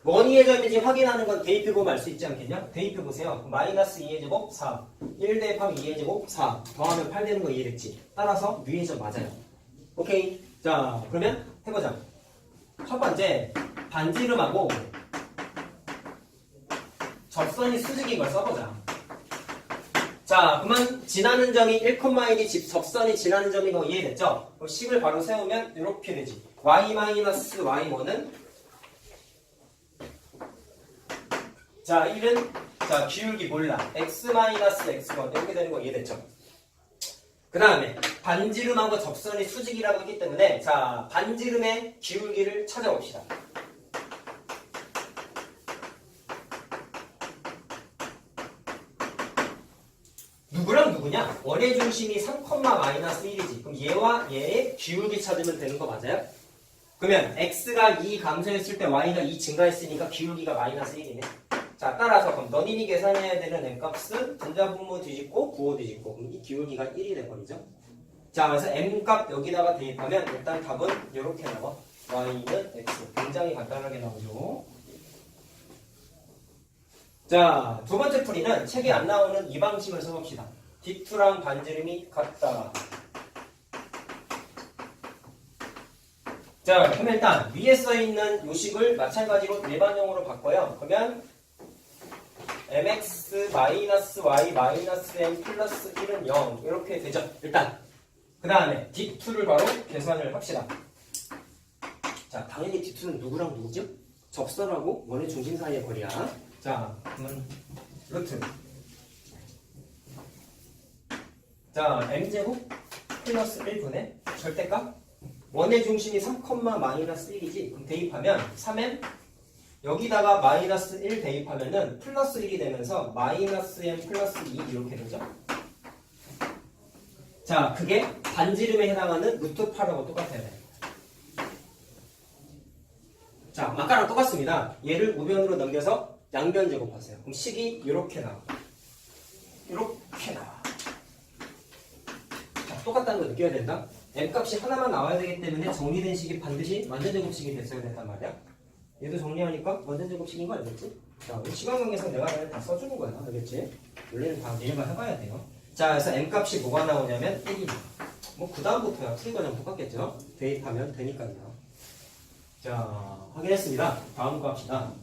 원위의 점인지 확인하는 건 대입해보면 알 수 있지 않겠냐? 대입해보세요. 마이너스 2의 제곱 4. 1 대입하면 2의 제곱 4. 더하면 8 되는 거 이해됐지? 따라서 위의 점 맞아요. 오케이. 자, 그러면 해보자. 첫 번째, 반지름하고 접선이 수직인 걸 써보자. 자, 그러면 지나는 점이 1,1이 접선이 지나는 점인 거 이해됐죠? 그럼 식을 바로 세우면 이렇게 되지. y-y1은 자, 1은 자, 기울기 몰라. x-x1 이렇게 되는 거 이해됐죠? 그 다음에 반지름하고 접선이 수직이라고 했기 때문에 자, 반지름의 기울기를 찾아봅시다. 누구랑 누구냐? 원의 중심이 3,-1이지. 그럼 얘와 얘의 기울기 찾으면 되는 거 맞아요? 그러면 x가 2 감소했을 때 y가 2 증가했으니까 기울기가 마이너스 1이네. 자, 따라서 그럼 너님이 계산해야 되는 m값은 분자분모 뒤집고 부호 뒤집고 그럼 이 기울기가 1이 돼버리죠. 자, 그래서 m값 여기다가 대입하면 일단 답은 이렇게 나와. y는 x. 굉장히 간단하게 나오죠. 자, 두 번째 풀이는 책에 안 나오는 이 방식을 써봅시다. D2랑 반지름이 같다. 자, 그럼 일단 위에 써있는 요식을 마찬가지로 일반형으로 바꿔요. 그러면 mx-y-m 플러스 1은 0 이렇게 되죠. 일단 그 다음에 D2를 바로 계산을 합시다. 자, 당연히 D2는 누구랑 누구죠? 접선하고 원의 중심 사이의 거리야. 자, 그러면 루트 자, m제곱 플러스 1분의 절대값 원의 중심이 3,-1이지. 그럼 대입하면 3m 여기다가 마이너스 1 대입하면은 플러스 1이 되면서 마이너스 m 플러스 2 이렇게 되죠. 자, 그게 반지름에 해당하는 루트 8하고 똑같아야 돼요. 자, 아까랑 똑같습니다. 얘를 우변으로 넘겨서 양변 제곱하세요. 그럼 식이 이렇게 나와. 이렇게 나와. 자, 똑같다는 거 느껴야 된다. m값이 하나만 나와야 되기 때문에 정리된 식이 반드시 완전 제곱식이 됐어야 된단 말이야. 얘도 정리하니까 완전 제곱식인 거 알겠지? 자, 우리 시간 관계상 내가 그냥 다 써주는 거야. 알겠지? 원래는 다 내일만 해봐야 돼요. 자, 그래서 m값이 뭐가 나오냐면 1이 나와. 뭐 그 다음부터야. 풀이 과정 똑같겠죠? 대입하면 되니까요. 자, 확인했습니다. 다음 거 합시다.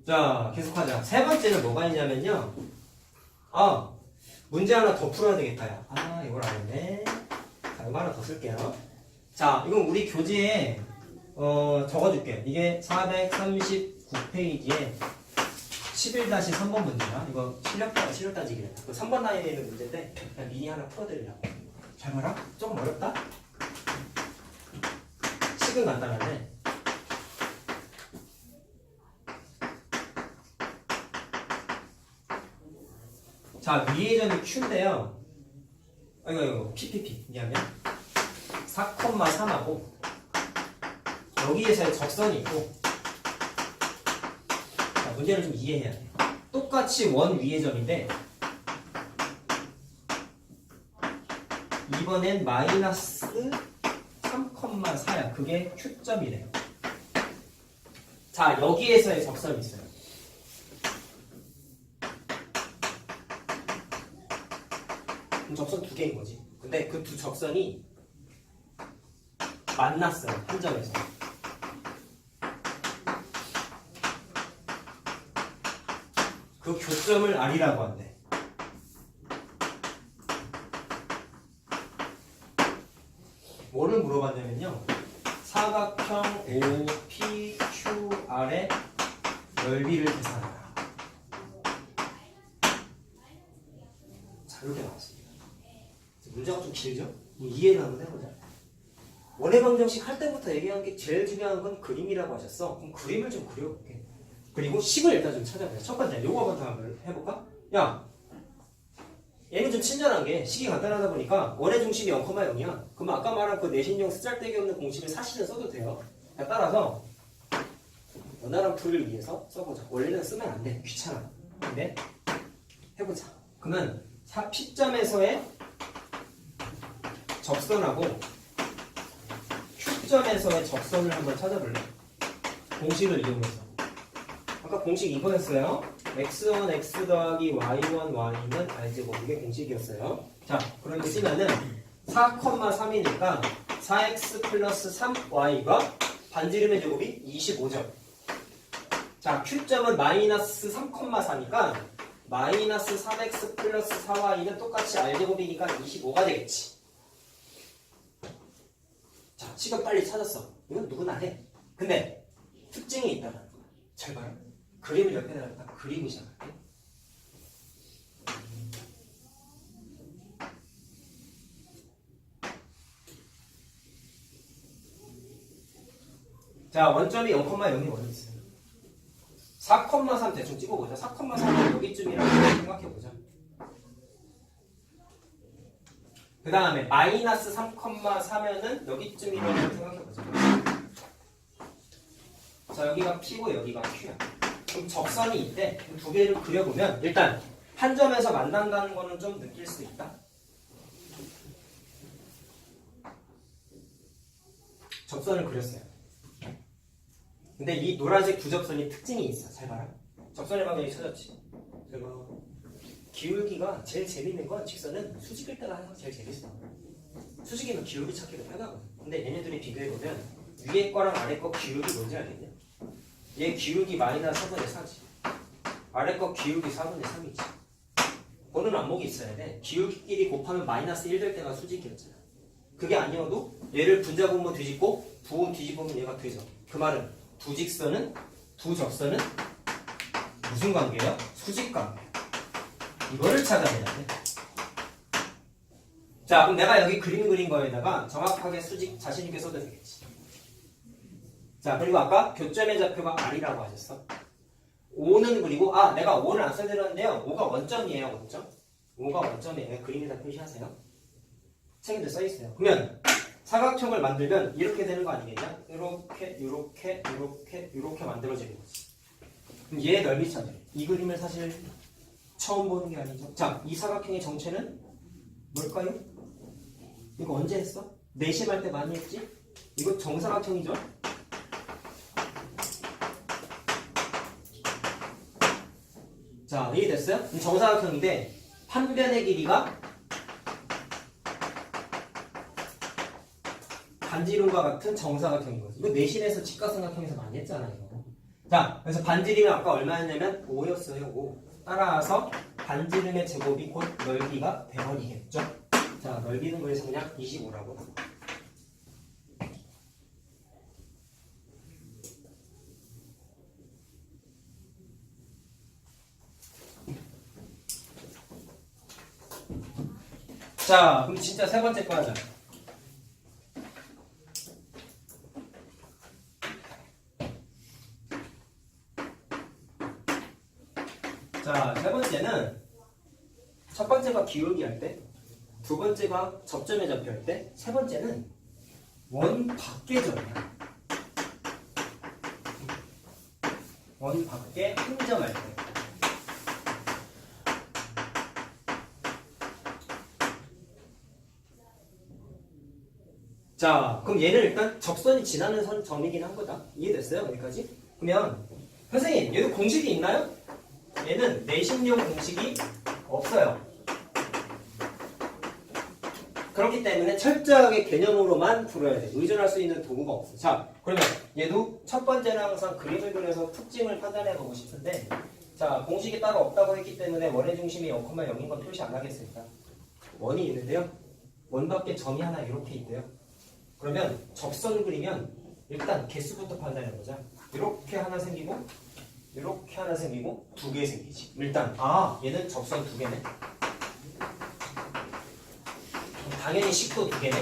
자, 계속하자. 세 번째는 뭐가 있냐면요. 문제 하나 더 풀어야 되겠다. 야. 이걸 안 했네. 자, 이거 하나 더 쓸게요. 자, 이건 우리 교재에 적어줄게. 이게 439페이지에 11-3번 문제야. 이거 실력 따지기래. 그 3번 라인에 있는 문제인데 그냥 미니 하나 풀어드리려고. 잘 봐라. 조금 어렵다. 식은 간단한데. 자, 위의 점이 Q인데요. 이거 PPP. 미안해. 4,3하고 여기에서의 적선이 있고. 자, 문제를 좀 이해해야 돼. 똑같이 원 위의 점인데 이번엔 마이너스 3,4야. 그게 Q점이래요. 자, 여기에서의 적선이 있어요. 그럼 적선 두 개인 거지. 근데 그 두 적선이 만났어요. 한 점에서. 그 교점을 R이라고 한대. 뭐를 물어봤냐면요. 사각형 OPQR의 넓이를 계산하라. 자, 이렇게 나왔습니다. 문제가 좀 길죠? 이해를 한번 해보자. 원의 방정식 할 때부터 얘기한 게 제일 중요한 건 그림이라고 하셨어. 그럼 그림을 좀 그려볼게. 그리고 식을 일단 좀 찾아보자. 첫 번째, 요거 먼저 한번 해볼까? 야, 얘는 좀 친절한 게 식이 간단하다 보니까 원의 중심이 0,0이야. 그럼 아까 말한 그 내신용 쓰잘데기 없는 공식을 사실은 써도 돼요. 따라서 원활한 풀이를 위해서 써보자. 원래는 쓰면 안 돼. 귀찮아. 근데 해보자. 그러면 P점에서의 적선하고 Q점에서의 적선을 한번 찾아볼래? 공식을 이용해서. 아까 공식 이거였어요. x1 x 더하기 y1 y는 r제곱. 이게 공식이었어요. 자, 그런데 쓰면은 4,3이니까 4x 플러스 3y가 반지름의 제곱이 25점. 자, Q점은 마이너스 3,4니까 마이너스 3x 플러스 4y는 똑같이 r제곱이니까 25가 되겠지. 자, 지금 빨리 찾았어. 이건 누구나 해. 근데 특징이 있다는 거야. 잘 봐요. 그림을 옆에다 딱 그리고 시작할게. 자, 원점이 0,0이 원이 있어요. 4,3 대충 찍어보자. 4,3은 여기쯤이라고 생각해보자. 그 다음에 마이너스 3,4면은 여기쯤이라고 생각해보자. 자, 여기가 P고 여기가 Q야. 그럼 적선이 있대. 두 개를 그려보면 일단 한 점에서 만난다는 거는 좀 느낄 수 있다. 적선을 그렸어요. 근데 이 노란색 부접선이 특징이 있어. 잘 봐라. 적선의 방향이 찾았지. 그리고 기울기가 제일 재밌는 건 직선은 수직일 때가 항상 제일 재밌어. 수직이면 기울기 찾기도 편하거든. 근데 얘네들이 비교해보면 위에 거랑 아래 거 기울기 뭔지 알겠냐? 얘 기울기 마이너스 4분의 4지. 아래 거 기울기 4분의 3이지. 보는 안목이 있어야 돼. 기울기끼리 곱하면 마이너스 1 될 때가 수직이었잖아. 그게 아니어도 얘를 분자분모 뒤집고 부호 뒤집으면 얘가 되죠. 그 말은 두 직선은 두 접선은 무슨 관계예요? 수직 관계. 이거를 찾아내야 돼. 자, 그럼 내가 여기 그림 그린 거에다가 정확하게 수직 자신 있게 써도 되겠지. 자, 그리고 아까 교점의 좌표가 R이라고 하셨어. 5는 그리고 내가 5를 안 써드렸는데요. 5가 원점이에요. 원점. 5가 원점이에요. 그림에다 표시하세요. 책에도 써있어요. 그러면 사각형을 만들면 이렇게 되는 거 아니겠냐? 이렇게 만들어지는 거지. 그럼 얘의 넓이 찾아요. 이 그림을 사실 처음 보는 게 아니죠. 자, 이 사각형의 정체는 뭘까요? 이거 언제 했어? 내심할 때 많이 했지? 이거 정사각형이죠? 자, 이해됐어요? 정사각형인데 판변의 길이가 반지름과 같은 정사각형인 거지. 이거 내신에서 직각삼각형에서 많이 했잖아, 이거. 자, 그래서 반지름이 아까 얼마였냐면 5였어요. 5. 따라서 반지름의 제곱이 곧 넓이가 100원이겠죠. 자, 넓이는 그래서 그냥 25라고. 자, 그럼 진짜 세 번째 거 하자. 자, 세 번째는 첫 번째가 기울기 할 때, 두 번째가 접점에 잡혀 할 때, 세 번째는 원 밖의 점이야. 원 밖에 한 점 할 때. 자, 그럼 얘는 일단 접선이 지나는 점이긴 한 거다. 이해됐어요? 여기까지? 그러면 선생님, 얘도 공식이 있나요? 얘는 내심용 공식이 없어요. 그렇기 때문에 철저하게 개념으로만 풀어야 돼. 의존할 수 있는 도구가 없어. 자, 그러면 얘도 첫 번째는 항상 그림을 그려서 특징을 판단해 보고 싶은데, 자, 공식이 따로 없다고 했기 때문에 원의 중심이 0,0인 건 표시 안 하겠습니다. 원이 있는데요. 원 밖에 점이 하나 이렇게 있대요. 그러면 접선 그리면 일단 개수부터 판단해 보자. 이렇게 하나 생기고, 이렇게 하나 생기고, 두 개 생기지. 일단 얘는 접선 두 개네. 당연히 식도 두 개네.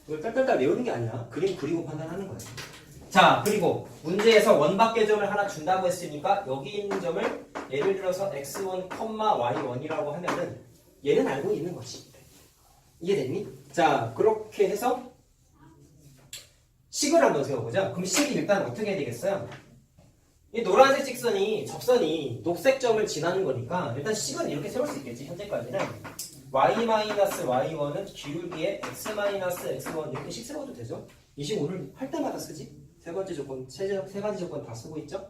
이걸 깔깔깔 외우는 게 아니라 그림 그리고 판단하는 거예요. 자, 그리고 문제에서 원 밖의 점을 하나 준다고 했으니까 여기 있는 점을 예를 들어서 x1, y1이라고 하면은 얘는 알고 있는 것이. 이해됐니? 자, 그렇게 해서 식을 한번 세워보자. 그럼 식이 일단 어떻게 해야 되겠어요? 이 노란색 직선이 접선이 녹색 점을 지나는 거니까 일단 식은 이렇게 세울 수 있겠지. 현재까지는 y-y1은 기울기에 x-x1 이렇게 식 세워도 되죠. 25를 할 때마다 쓰지. 세 번째 조건, 세 가지 조건 다 쓰고 있죠.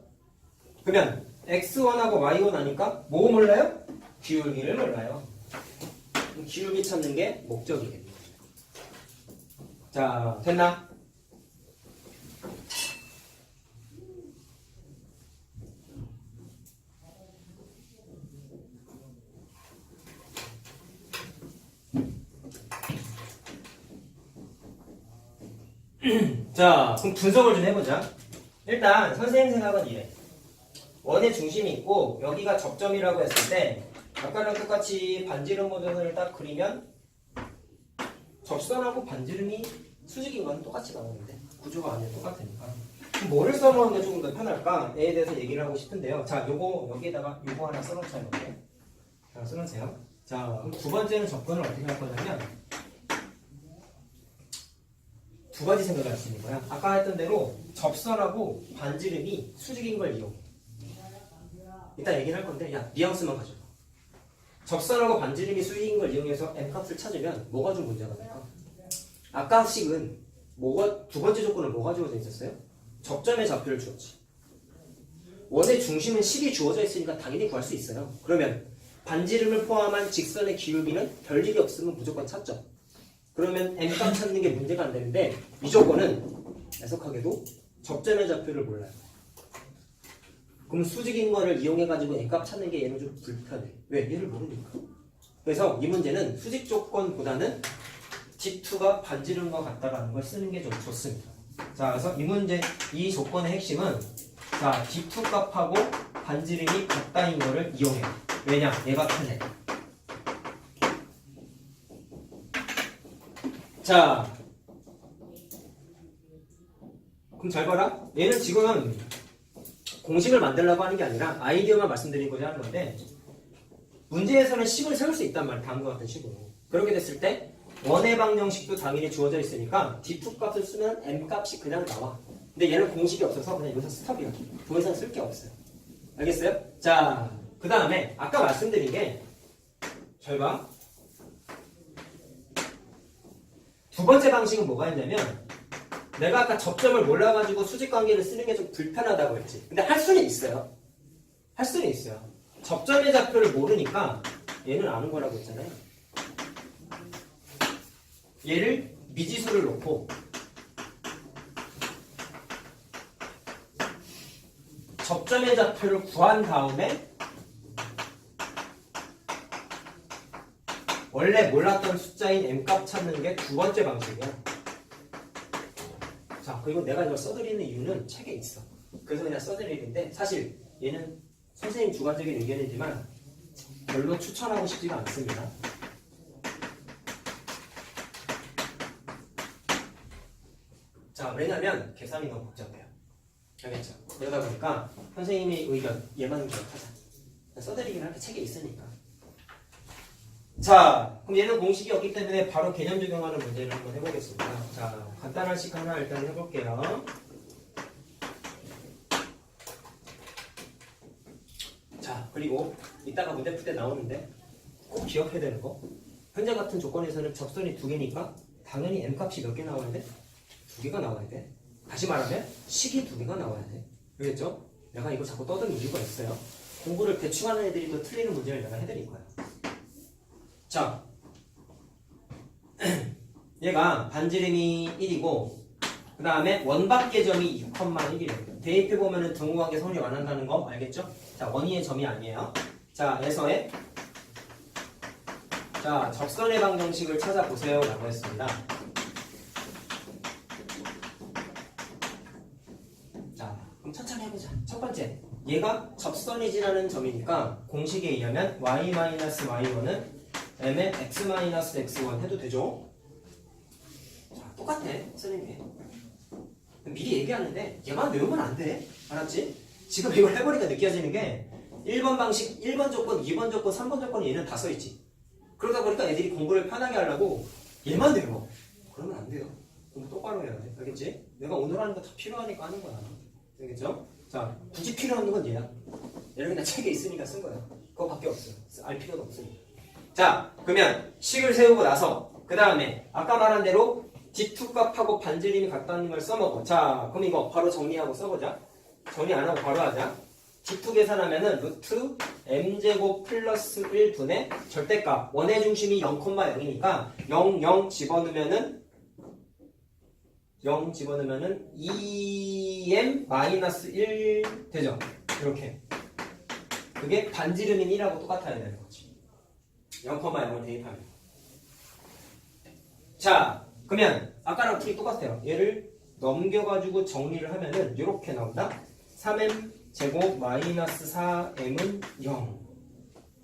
그러면 x1하고 y1 하니까 뭐 몰라요? 기울기를 몰라요. 기울기 찾는 게 목적이겠네요. 자, 됐나? 자, 그럼 분석을 좀 해보자. 일단 선생님 생각은 이래. 원의 중심이 있고 여기가 접점이라고 했을 때 아까랑 똑같이 반지름 모델을 딱 그리면 접선하고 반지름이 수직인 건 똑같이 나오는데 구조가 아니라 똑같으니까 뭐를 써놓은 게 조금 더 편할까에 대해서 얘기를 하고 싶은데요. 자, 요거 여기에다가 요거 하나 써놓자. 이렇게 자, 써놓으세요. 자, 그럼 두 번째는 접근을 어떻게 할 거냐면 두 가지 생각을 할 수 있는 거야. 아까 했던 대로 접선하고 반지름이 수직인 걸 이용해. 이따 얘기를 할 건데 야, 뉘앙스만 가져봐. 접선하고 반지름이 수직인 걸 이용해서 n값을 찾으면 뭐가 좀 문제가 될까? 아까 식은 두 번째 조건은 뭐가 주어져 있었어요? 접점의 좌표를 주었지. 원의 중심은 식이 주어져 있으니까 당연히 구할 수 있어요. 그러면 반지름을 포함한 직선의 기울기는 별일이 없으면 무조건 찾죠. 그러면 n값 찾는 게 문제가 안 되는데 이 조건은 애석하게도 접점의 좌표를 몰라요. 그럼 수직인 거를 이용해가지고 n값 찾는 게 얘는 좀 불편해. 왜? 얘를 모르니까. 그래서 이 문제는 수직 조건보다는 D2가 반지름과 같다라는 걸 쓰는 게 좀 좋습니다. 자, 그래서 이 문제, 이 조건의 핵심은 자, D2 값하고 반지름이 같다인 거를 이용해. 왜냐? 얘가 편해. 자, 그럼 잘 봐라. 얘는 지금 공식을 만들려고 하는 게 아니라 아이디어만 말씀드리고자 하는 건데 문제에서는 식을 세울 수 있단 말이야. 다음과 같은 식으로. 그렇게 됐을 때 원의 방정식도 당연히 주어져 있으니까 D2 값을 쓰면 M 값이 그냥 나와. 근데 얘는 공식이 없어서 그냥 여기서 스톱이야. 더 이상 쓸 게 없어요. 알겠어요? 자, 그 다음에 아까 말씀드린 게 잘 봐. 두 번째 방식은 뭐가 있냐면 내가 아까 접점을 몰라가지고 수직관계를 쓰는 게 좀 불편하다고 했지. 근데 할 수는 있어요. 할 수는 있어요. 접점의 좌표를 모르니까 얘는 아는 거라고 했잖아요. 얘를 미지수를 놓고 접점의 좌표를 구한 다음에 원래 몰랐던 숫자인 m값 찾는 게 두 번째 방식이야. 자, 그리고 내가 이걸 써드리는 이유는 책에 있어. 그래서 그냥 써드리는데 사실 얘는 선생님 주관적인 의견이지만 별로 추천하고 싶지가 않습니다. 자, 왜냐면 계산이 너무 복잡해요. 알겠죠? 그러다 보니까 선생님의 의견 얘만 기억하자. 써드리긴 할 때 책에 있으니까. 자, 그럼 얘는 공식이 없기 때문에 바로 개념 적용하는 문제를 한번 해보겠습니다. 자, 간단한 식 하나 일단 해볼게요. 자, 그리고 이따가 문제 풀 때 나오는데 꼭 기억해야 되는 거. 현재 같은 조건에서는 접선이 두 개니까 당연히 m값이 몇 개 나와야 돼? 두 개가 나와야 돼. 다시 말하면 식이 두 개가 나와야 돼. 알겠죠? 내가 이거 자꾸 떠드는 이유가 있어요. 공부를 대충 하는 애들이 또 틀리는 문제를 내가 해드릴 거야. 자, 얘가 반지름이 1이고 그 다음에 원밖의 점이 2,1이래요. 대입해보면 등호관계 성립 안 한다는 거 알겠죠? 자, 원위의 점이 아니에요. 자, 에서의 자, 접선의 방정식을 찾아보세요 라고 했습니다. 자, 그럼 천천히 해보자. 첫 번째, 얘가 접선이 지나는 점이니까 공식에 의하면 y-y1은 m의 x-x1 해도 되죠? 자, 똑같아 쓰는 게. 미리 얘기하는데 얘만 외우면 안 돼. 알았지? 지금 이걸 해보니까 느껴지는 게 1번 방식, 1번 조건, 2번 조건, 3번 조건 얘는 다 써있지. 그러다 보니까 애들이 공부를 편하게 하려고 얘만 외워. 그러면 안 돼요. 공부 똑바로 해야 돼. 알겠지? 내가 오늘 하는 거 다 필요하니까 하는 거야. 알겠죠? 자, 굳이 필요 없는 건 얘야. 얘는 그냥 책에 있으니까 쓴 거야. 그거밖에 없어요. 알 필요도 없으니까. 자, 그러면 식을 세우고 나서 그 다음에 아까 말한 대로 D2 값하고 반지름이 같다는 걸 써먹어. 자, 그럼 이거 바로 정리하고 써보자. 정리 안 하고 바로 하자. D2 계산하면은 루트 m제곱 플러스 1분의 절대값 원의 중심이 0,0이니까 0, 0 집어넣으면은 0 집어넣으면은 2m 마이너스 1 되죠? 이렇게. 그게 반지름인 1하고 똑같아야 되는 거지. 0,0을 대입하면. 자, 그러면 아까랑 풀이 똑같아요. 얘를 넘겨가지고 정리를 하면은 이렇게 나온다. 3m 제곱 마이너스 4m은 0.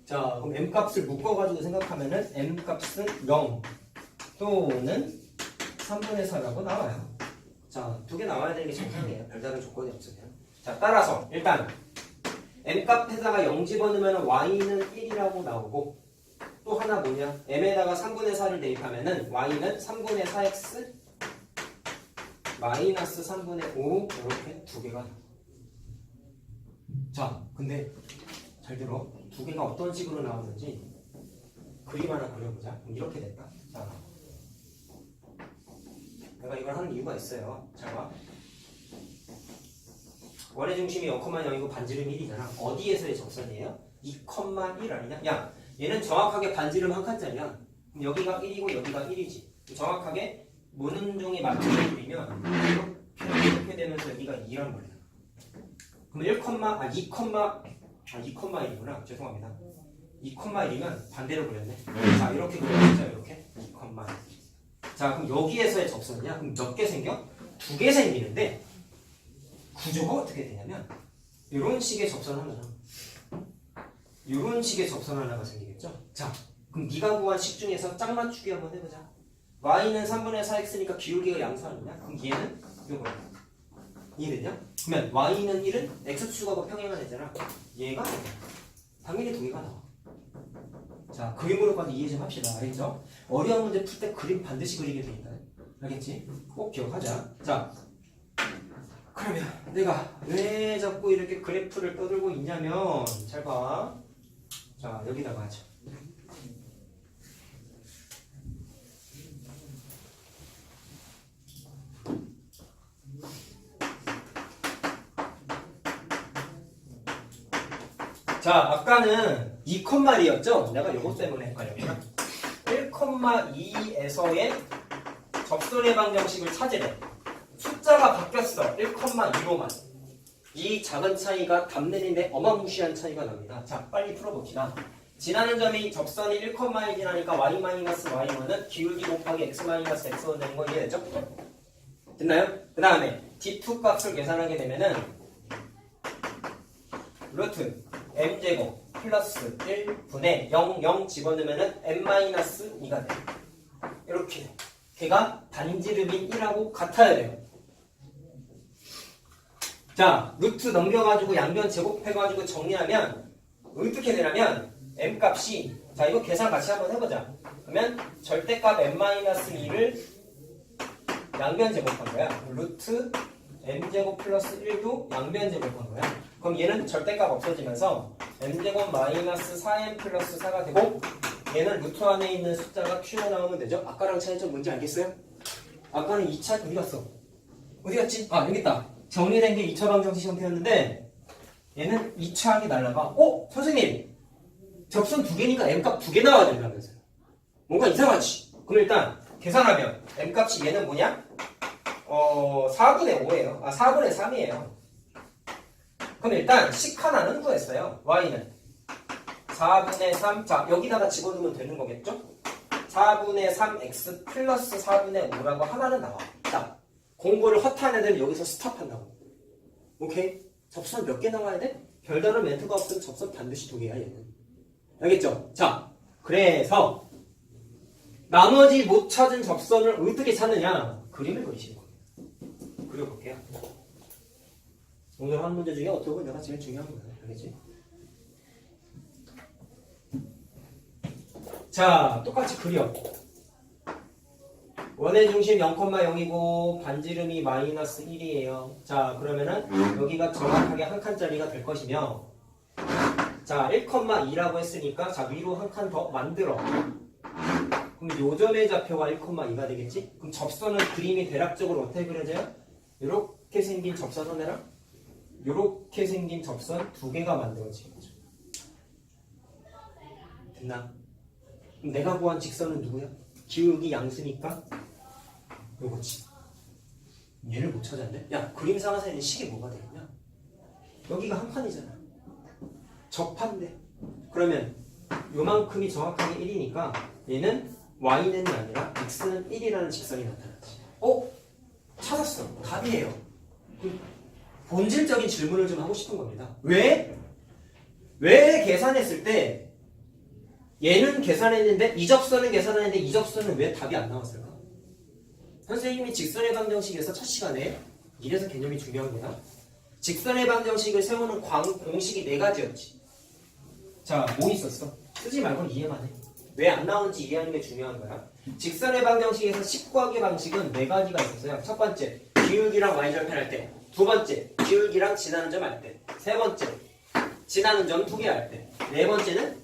자, 그럼 m값을 묶어가지고 생각하면은 m값은 0 또는 3분의 4라고 나와요. 자, 두 개 나와야 되는 게 정상이에요. 별다른 조건이 없으면. 자, 따라서 일단 m값에다가 0 집어넣으면 y는 1이라고 나오고 또 하나 뭐냐? m에다가 3분의 4를 대입하면은 y는 3분의 4x 마이너스 3분의 5 이렇게 두 개가 나와. 자, 근데 잘 들어. 두 개가 어떤 식으로 나오는지 그림 하나 그려보자. 이렇게 됐다. 자, 내가 이걸 하는 이유가 있어요. 잘 봐. 원의 중심이 0,0이고 반지름 1이잖아. 어디에서의 접선이에요? 2,1 아니냐? 야, 얘는 정확하게 반지름 한 칸짜리야. 그럼 여기가 1이고 여기가 1이지. 정확하게 무는중이 맞춰서 그리면 이렇게 되면서 여기가 2란 말이야. 그럼 2,1이구나. 죄송합니다. 2,1이면 반대로 그렸네. 자, 이렇게 그려보자. 이렇게 2,1. 자, 그럼 여기에서의 접선이야. 그럼 몇 개 생겨? 두 개 생기는데 구조가 어떻게 되냐면 이런 식의 접선 하나랑 이런 식의 접선 하나가 생기겠죠? 자, 그럼 네가 구한 식 중에서 짝 맞추기 한번 해보자. y는 3분의 4x니까 기울기가 양수 아니냐? 그럼 얘는 이거야. 이해됐냐? 그러면 y는 1은 x축하고 평행한 애잖아. 얘가 당연히 두 개가 나와. 자, 그림으로까지 이해 좀 합시다. 알겠죠? 어려운 문제 풀 때 그림 반드시 그리게 돼 있다. 알겠지? 꼭 기억하자. 자, 그러면 내가 왜 자꾸 이렇게 그래프를 떠들고 있냐면 잘 봐. 자, 여기다가 하자. 자, 아까는 2,1이었죠? 내가 요거 때문에 헷갈렸구나. 1,2에서의 접선의 방정식을 찾으래. 숫자가 바뀌었어. 1,2로만. 이 작은 차이가 답내린데 어마무시한 차이가 납니다. 자, 빨리 풀어봅시다. 지나는 점이 접선이 1,1 지나니까 y-y1은 기울기 곱하기 x-x1 되는 거 이해됐죠? 됐나요? 그 다음에 d2 값을 계산하게 되면은 루트 m제곱 플러스 1분의 0 집어넣으면은 n-2가 돼요. 이렇게 걔가 반지름인 1하고 같아야 돼요. 자, 루트 넘겨가지고 양변 제곱해가지고 정리하면 어떻게 되냐면 m값이 자 이거 계산 같이 한번 해보자. 그러면 절대값 n-2를 양변 제곱한 거야. 루트 m제곱 플러스 1도 양변 제곱한 거야. 그럼 얘는 절대값 없어지면서 m제곱 마이너스 4n 플러스 4가 되고 얘는 루트 안에 있는 숫자가 튀어나오면 되죠. 아까랑 차이점 뭔지 알겠어요? 아까는 2차 어디 갔어? 어디 갔지? 아 여기 있다. 정리된 게 2차 방정식 형태였는데 얘는 2차하게 날라가. 선생님 접선 2개니까 m값 2개 나와야 된다면서요. 뭔가 이상하지? 그럼 일단 계산하면 m값이 얘는 뭐냐? 4분의 5예요. 4분의 3이에요. 그럼 일단 식 하나는 구했어요. y는 4분의 3. 자, 여기다가 집어넣으면 되는 거겠죠? 4분의 3x 플러스 4분의 5라고 하나는 나와. 자, 공부를 허탄 애들은 여기서 스탑한다고. 오케이? 접선 몇 개 나와야 돼? 별다른 멘트가 없으면 접선 반드시 2개야, 얘는. 알겠죠? 자, 그래서 나머지 못 찾은 접선을 어떻게 찾느냐? 그림을 그리시는 거예요. 그려볼게요. 오늘 한 문제 중에 어떻게 보면 내가 제일 중요한 거예요. 알겠지? 자, 똑같이 그려. 원의 중심 0,0이고 반지름이 마이너스 1이에요. 자, 그러면은 여기가 정확하게 한 칸짜리가 될 것이며 자, 1,2라고 했으니까 자, 위로 한 칸 더 만들어. 그럼 요점의 좌표가 1,2가 되겠지? 그럼 접선은 그림이 대략적으로 어떻게 그려져요? 이렇게 생긴 접선선이랑 이렇게 생긴 접선 2개가 만들어지는 거죠. 됐나? 그럼 내가 구한 직선은 누구야? 기울기 양수니까 요거지. 얘를 못 찾았네? 야, 그림상에서 있는 식이 뭐가 되겠냐? 여기가 한 칸이잖아. 접한데. 그러면 요만큼이 정확하게 1이니까 얘는 y는 아니라 x는 1이라는 직선이 나타나지. 찾았어. 답이에요. 본질적인 질문을 좀 하고 싶은 겁니다. 왜 계산했을 때 얘는 계산했는데 이 접선은 계산했는데 이 접선은 왜 답이 안 나왔을까? 선생님이 직선의 방정식에서 첫 시간에 이래서 개념이 중요한 거다. 직선의 방정식을 세우는 공식이 4가지였지. 자, 뭐 있었어? 쓰지 말고 이해만 해. 왜 안 나오는지 이해하는 게 중요한 거야. 직선의 방정식에서 식 구하기 방식은 4가지가 있었어요. 첫 번째, 기울기랑 y절편 할 때. 두 번째, 기울기랑 지나는 점 할 때. 세 번째, 지나는 점 2개 할 때. 네 번째는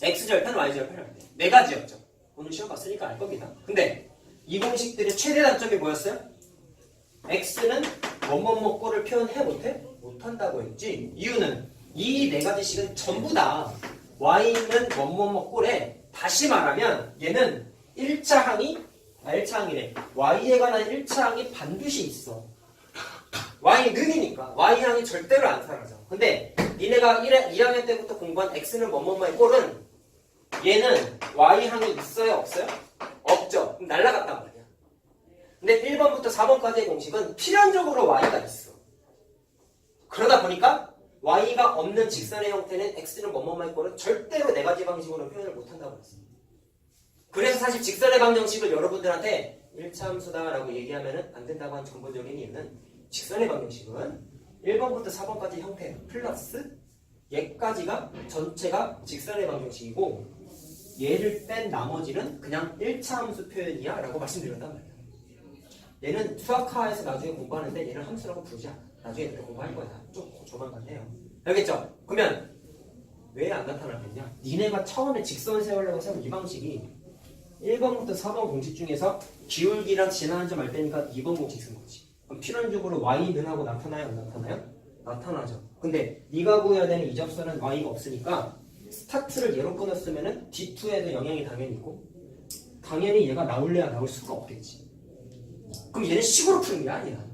x절편, y절편 할 때. 4가지였죠. 오늘 시험 봤으니까 알 겁니다. 근데 이 공식들의 최대 단점이 뭐였어요? x는 뭐뭐뭐꼴을 표현해 못해? 못한다고 했지. 이유는 이 4가지 식은 전부 다 y는 뭐뭐뭐꼴에 다시 말하면 얘는 1차 항이 L차항이래. y에 관한 1차 항이 반드시 있어. y는이니까 y항이 절대로 안 사라져. 근데 니네가 1학년 때부터 공부한 x는 뭐뭐뭐의 꼴은 얘는 y항이 있어요? 없어요? 없죠. 그럼 날라갔단 말이야. 근데 1번부터 4번까지의 공식은 필연적으로 y가 있어. 그러다 보니까 y가 없는 직선의 형태는 x는 뭐뭐뭐의 꼴은 절대로 4가지 방식으로 표현을 못한다고 했어. 그래서 사실 직선의 방정식을 여러분들한테 1차 함수다라고 얘기하면 안 된다고 한 근본적인 이유는 직선의 방정식은 1번부터 4번까지 형태 플러스 얘까지가 전체가 직선의 방정식이고 얘를 뺀 나머지는 그냥 1차 함수 표현이야 라고 말씀드렸단 말이야. 얘는 수학화에서 나중에 공부하는데 얘는 함수라고 부르지 않아. 나중에 그때 공부할 거야. 좀 조만간 해요. 알겠죠? 그러면 왜 안 나타나겠냐? 니네가 처음에 직선 세우려고 세운 이 방식이 1번부터 4번 공식 중에서 기울기랑 지나는 점 알 때니까 2번 공식 쓴 거지. 그럼 필연적으로 y는 하고 나타나요? 안 나타나요? 나타나죠. 근데 네가 구해야 되는 이 접선은 y가 없으니까 스타트를 얘로 끊었으면은 D2에도 영향이 당연히 있고 당연히 얘가 나올래야 나올 수가 없겠지. 그럼 얘는 식으로 푸는 게 아니야.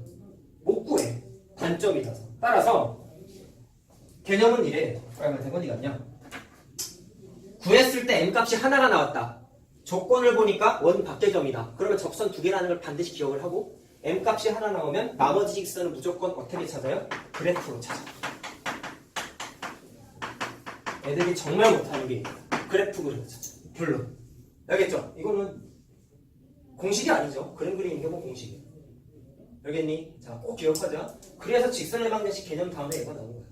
못 구해. 단점이라서. 따라서 개념은 이래. 빨간색 어디 갔냐? 구했을 때 m값이 하나가 나왔다. 조건을 보니까 원 밖의 점이다. 그러면 접선 두 개라는 걸 반드시 기억을 하고 m값이 하나 나오면 나머지 직선은 무조건 어떻게 찾아요? 그래프로 찾아. 애들이 정말 못하는 게 그래프 그리는 거 찾아. 결론. 알겠죠? 이거는 공식이 아니죠. 그림 그리는 게 뭐 공식이야. 알겠니? 자, 꼭 기억하자. 그래서 직선의 방정식 개념 다음에 얘가 나오는 거야.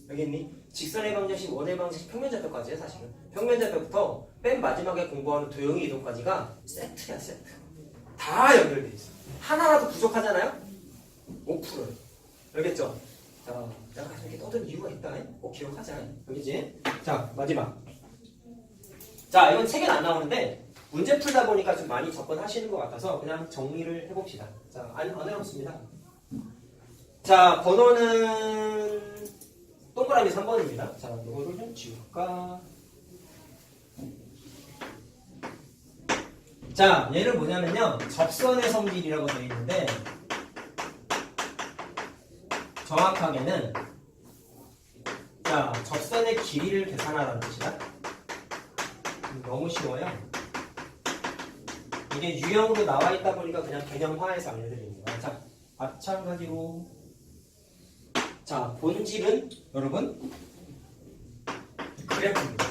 알겠니? 직선의 방정식, 원의 방정식, 평면좌표까지야 사실은. 평면좌표부터 맨 마지막에 공부하는 도형의 이동까지가 세트야 세트. 다 연결돼 있어. 하나라도 부족하잖아요? 5%요. 알겠죠? 자, 내가 이렇게 떠든 이유가 있다. 꼭 기억하자. 알겠지? 자, 마지막. 자, 이건 책엔 안 나오는데 문제 풀다 보니까 좀 많이 접근하시는 것 같아서 그냥 정리를 해봅시다. 자, 안 어렵습니다. 자, 번호는 동그라미 3번입니다. 자, 이거를 좀 지울까? 자, 얘는 뭐냐면요. 접선의 성질이라고 되어 있는데 정확하게는 자, 접선의 길이를 계산하라는 뜻이다. 너무 쉬워요. 이게 유형으로 나와 있다 보니까 그냥 개념화해서 알려드리는 거야. 자, 마찬가지로 자, 본질은 여러분 그래프입니다.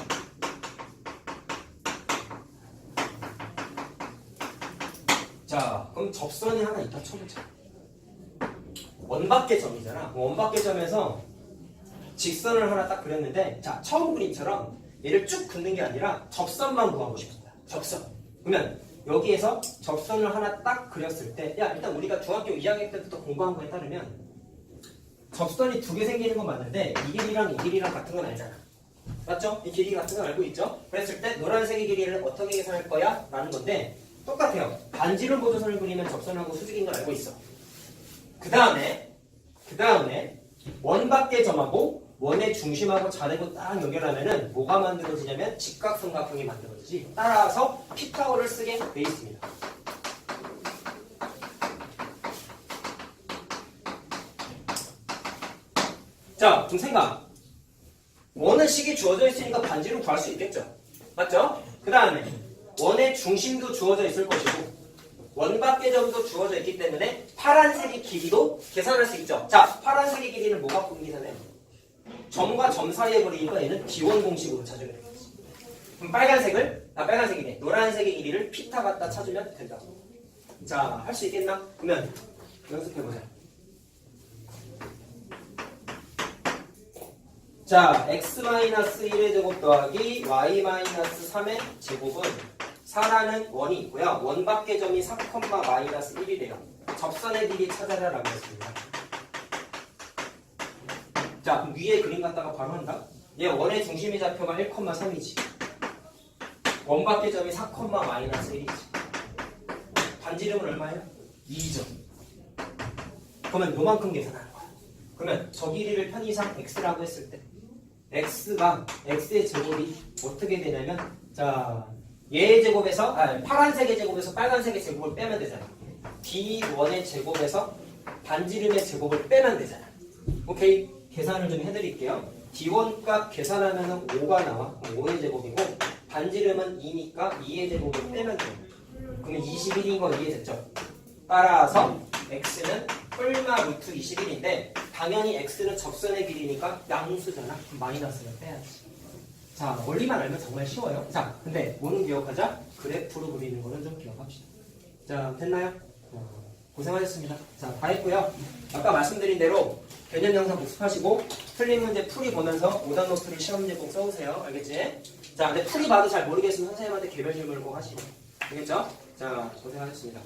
자, 그럼 접선이 하나 있다 쳐보자. 원밖의 점이잖아. 원밖의 점에서 직선을 하나 딱 그렸는데 자, 처음 그림처럼 얘를 쭉 긋는 게 아니라 접선만 구하고 싶습니다. 접선. 그러면 여기에서 접선을 하나 딱 그렸을 때 야, 일단 우리가 중학교 2학년 때부터 공부한 거에 따르면 접선이 두 개 생기는 건 맞는데 이 길이랑 이 길이랑 같은 건 알잖아. 맞죠? 이 길이 같은 건 알고 있죠? 그랬을 때 노란색의 길이를 어떻게 계산할 거야? 라는 건데 똑같아요. 반지름 보조선을 그리면 접선하고 수직인 걸 알고 있어. 그 다음에 원 밖의 점하고 원의 중심하고 자대고 딱 연결하면은 뭐가 만들어지냐면 직각삼각형이 만들어지지. 따라서 피타고를 쓰게 돼 있습니다. 자, 좀 생각. 원은 식이 주어져 있으니까 반지름 구할 수 있겠죠. 맞죠? 그 다음에 원의 중심도 주어져 있을 것이고 원 밖의 점도 주어져 있기 때문에 파란색의 길이도 계산할 수 있죠. 자, 파란색의 길이는 뭐 갖고 계산해요? 점과 점 사이의 거리니까 얘는 기원 공식으로 찾으면 되겠지. 그럼 빨간색이네. 노란색의 길이를 피타 갖다 찾으면 된다고. 자, 할 수 있겠나? 그러면 연습해보자. 자, x-1의 제곱 더하기 y-3의 제곱은 4라는 원이 있고요. 원 밖의 점이 4, -1이래요. 접선의 길이 찾아라 라고 했습니다. 자, 그럼 위에 그림 갖다가 바로 한다? 얘 원의 중심의 좌표가 1,3이지. 원 밖의 점이 4, -1이지. 반지름은 얼마예요? 2점. 그러면 요만큼 계산하는 거야. 그러면 저 길이를 편의상 x라고 했을 때 x의 제곱이 어떻게 되냐면 자, 얘의 제곱에서 파란색의 제곱에서 빨간색의 제곱을 빼면 되잖아. d1의 제곱에서 반지름의 제곱을 빼면 되잖아. 오케이? 계산을 좀 해드릴게요. d1 값 계산하면 5가 나와. 5의 제곱이고 반지름은 2니까 2의 제곱을 빼면 돼요. 그러면 21인 거 이해됐죠? 따라서 x는 뿔마 루트 21인데 당연히 x는 접선의 길이니까 양수잖아. 마이너스를 빼야지. 자, 원리만 알면 정말 쉬워요. 자, 근데 뭐는 기억하자? 그래프로 그리는 거는 좀 기억합시다. 자, 됐나요? 고생하셨습니다. 자, 다 했고요. 아까 말씀드린 대로 개념 영상 복습하시고 틀린 문제 풀이 보면서 오답 노트를 시험 문제 꼭 써오세요. 알겠지? 자, 근데 풀이 봐도 잘 모르겠으면 선생님한테 개별 질문을 꼭 하시고. 알겠죠? 자, 고생하셨습니다.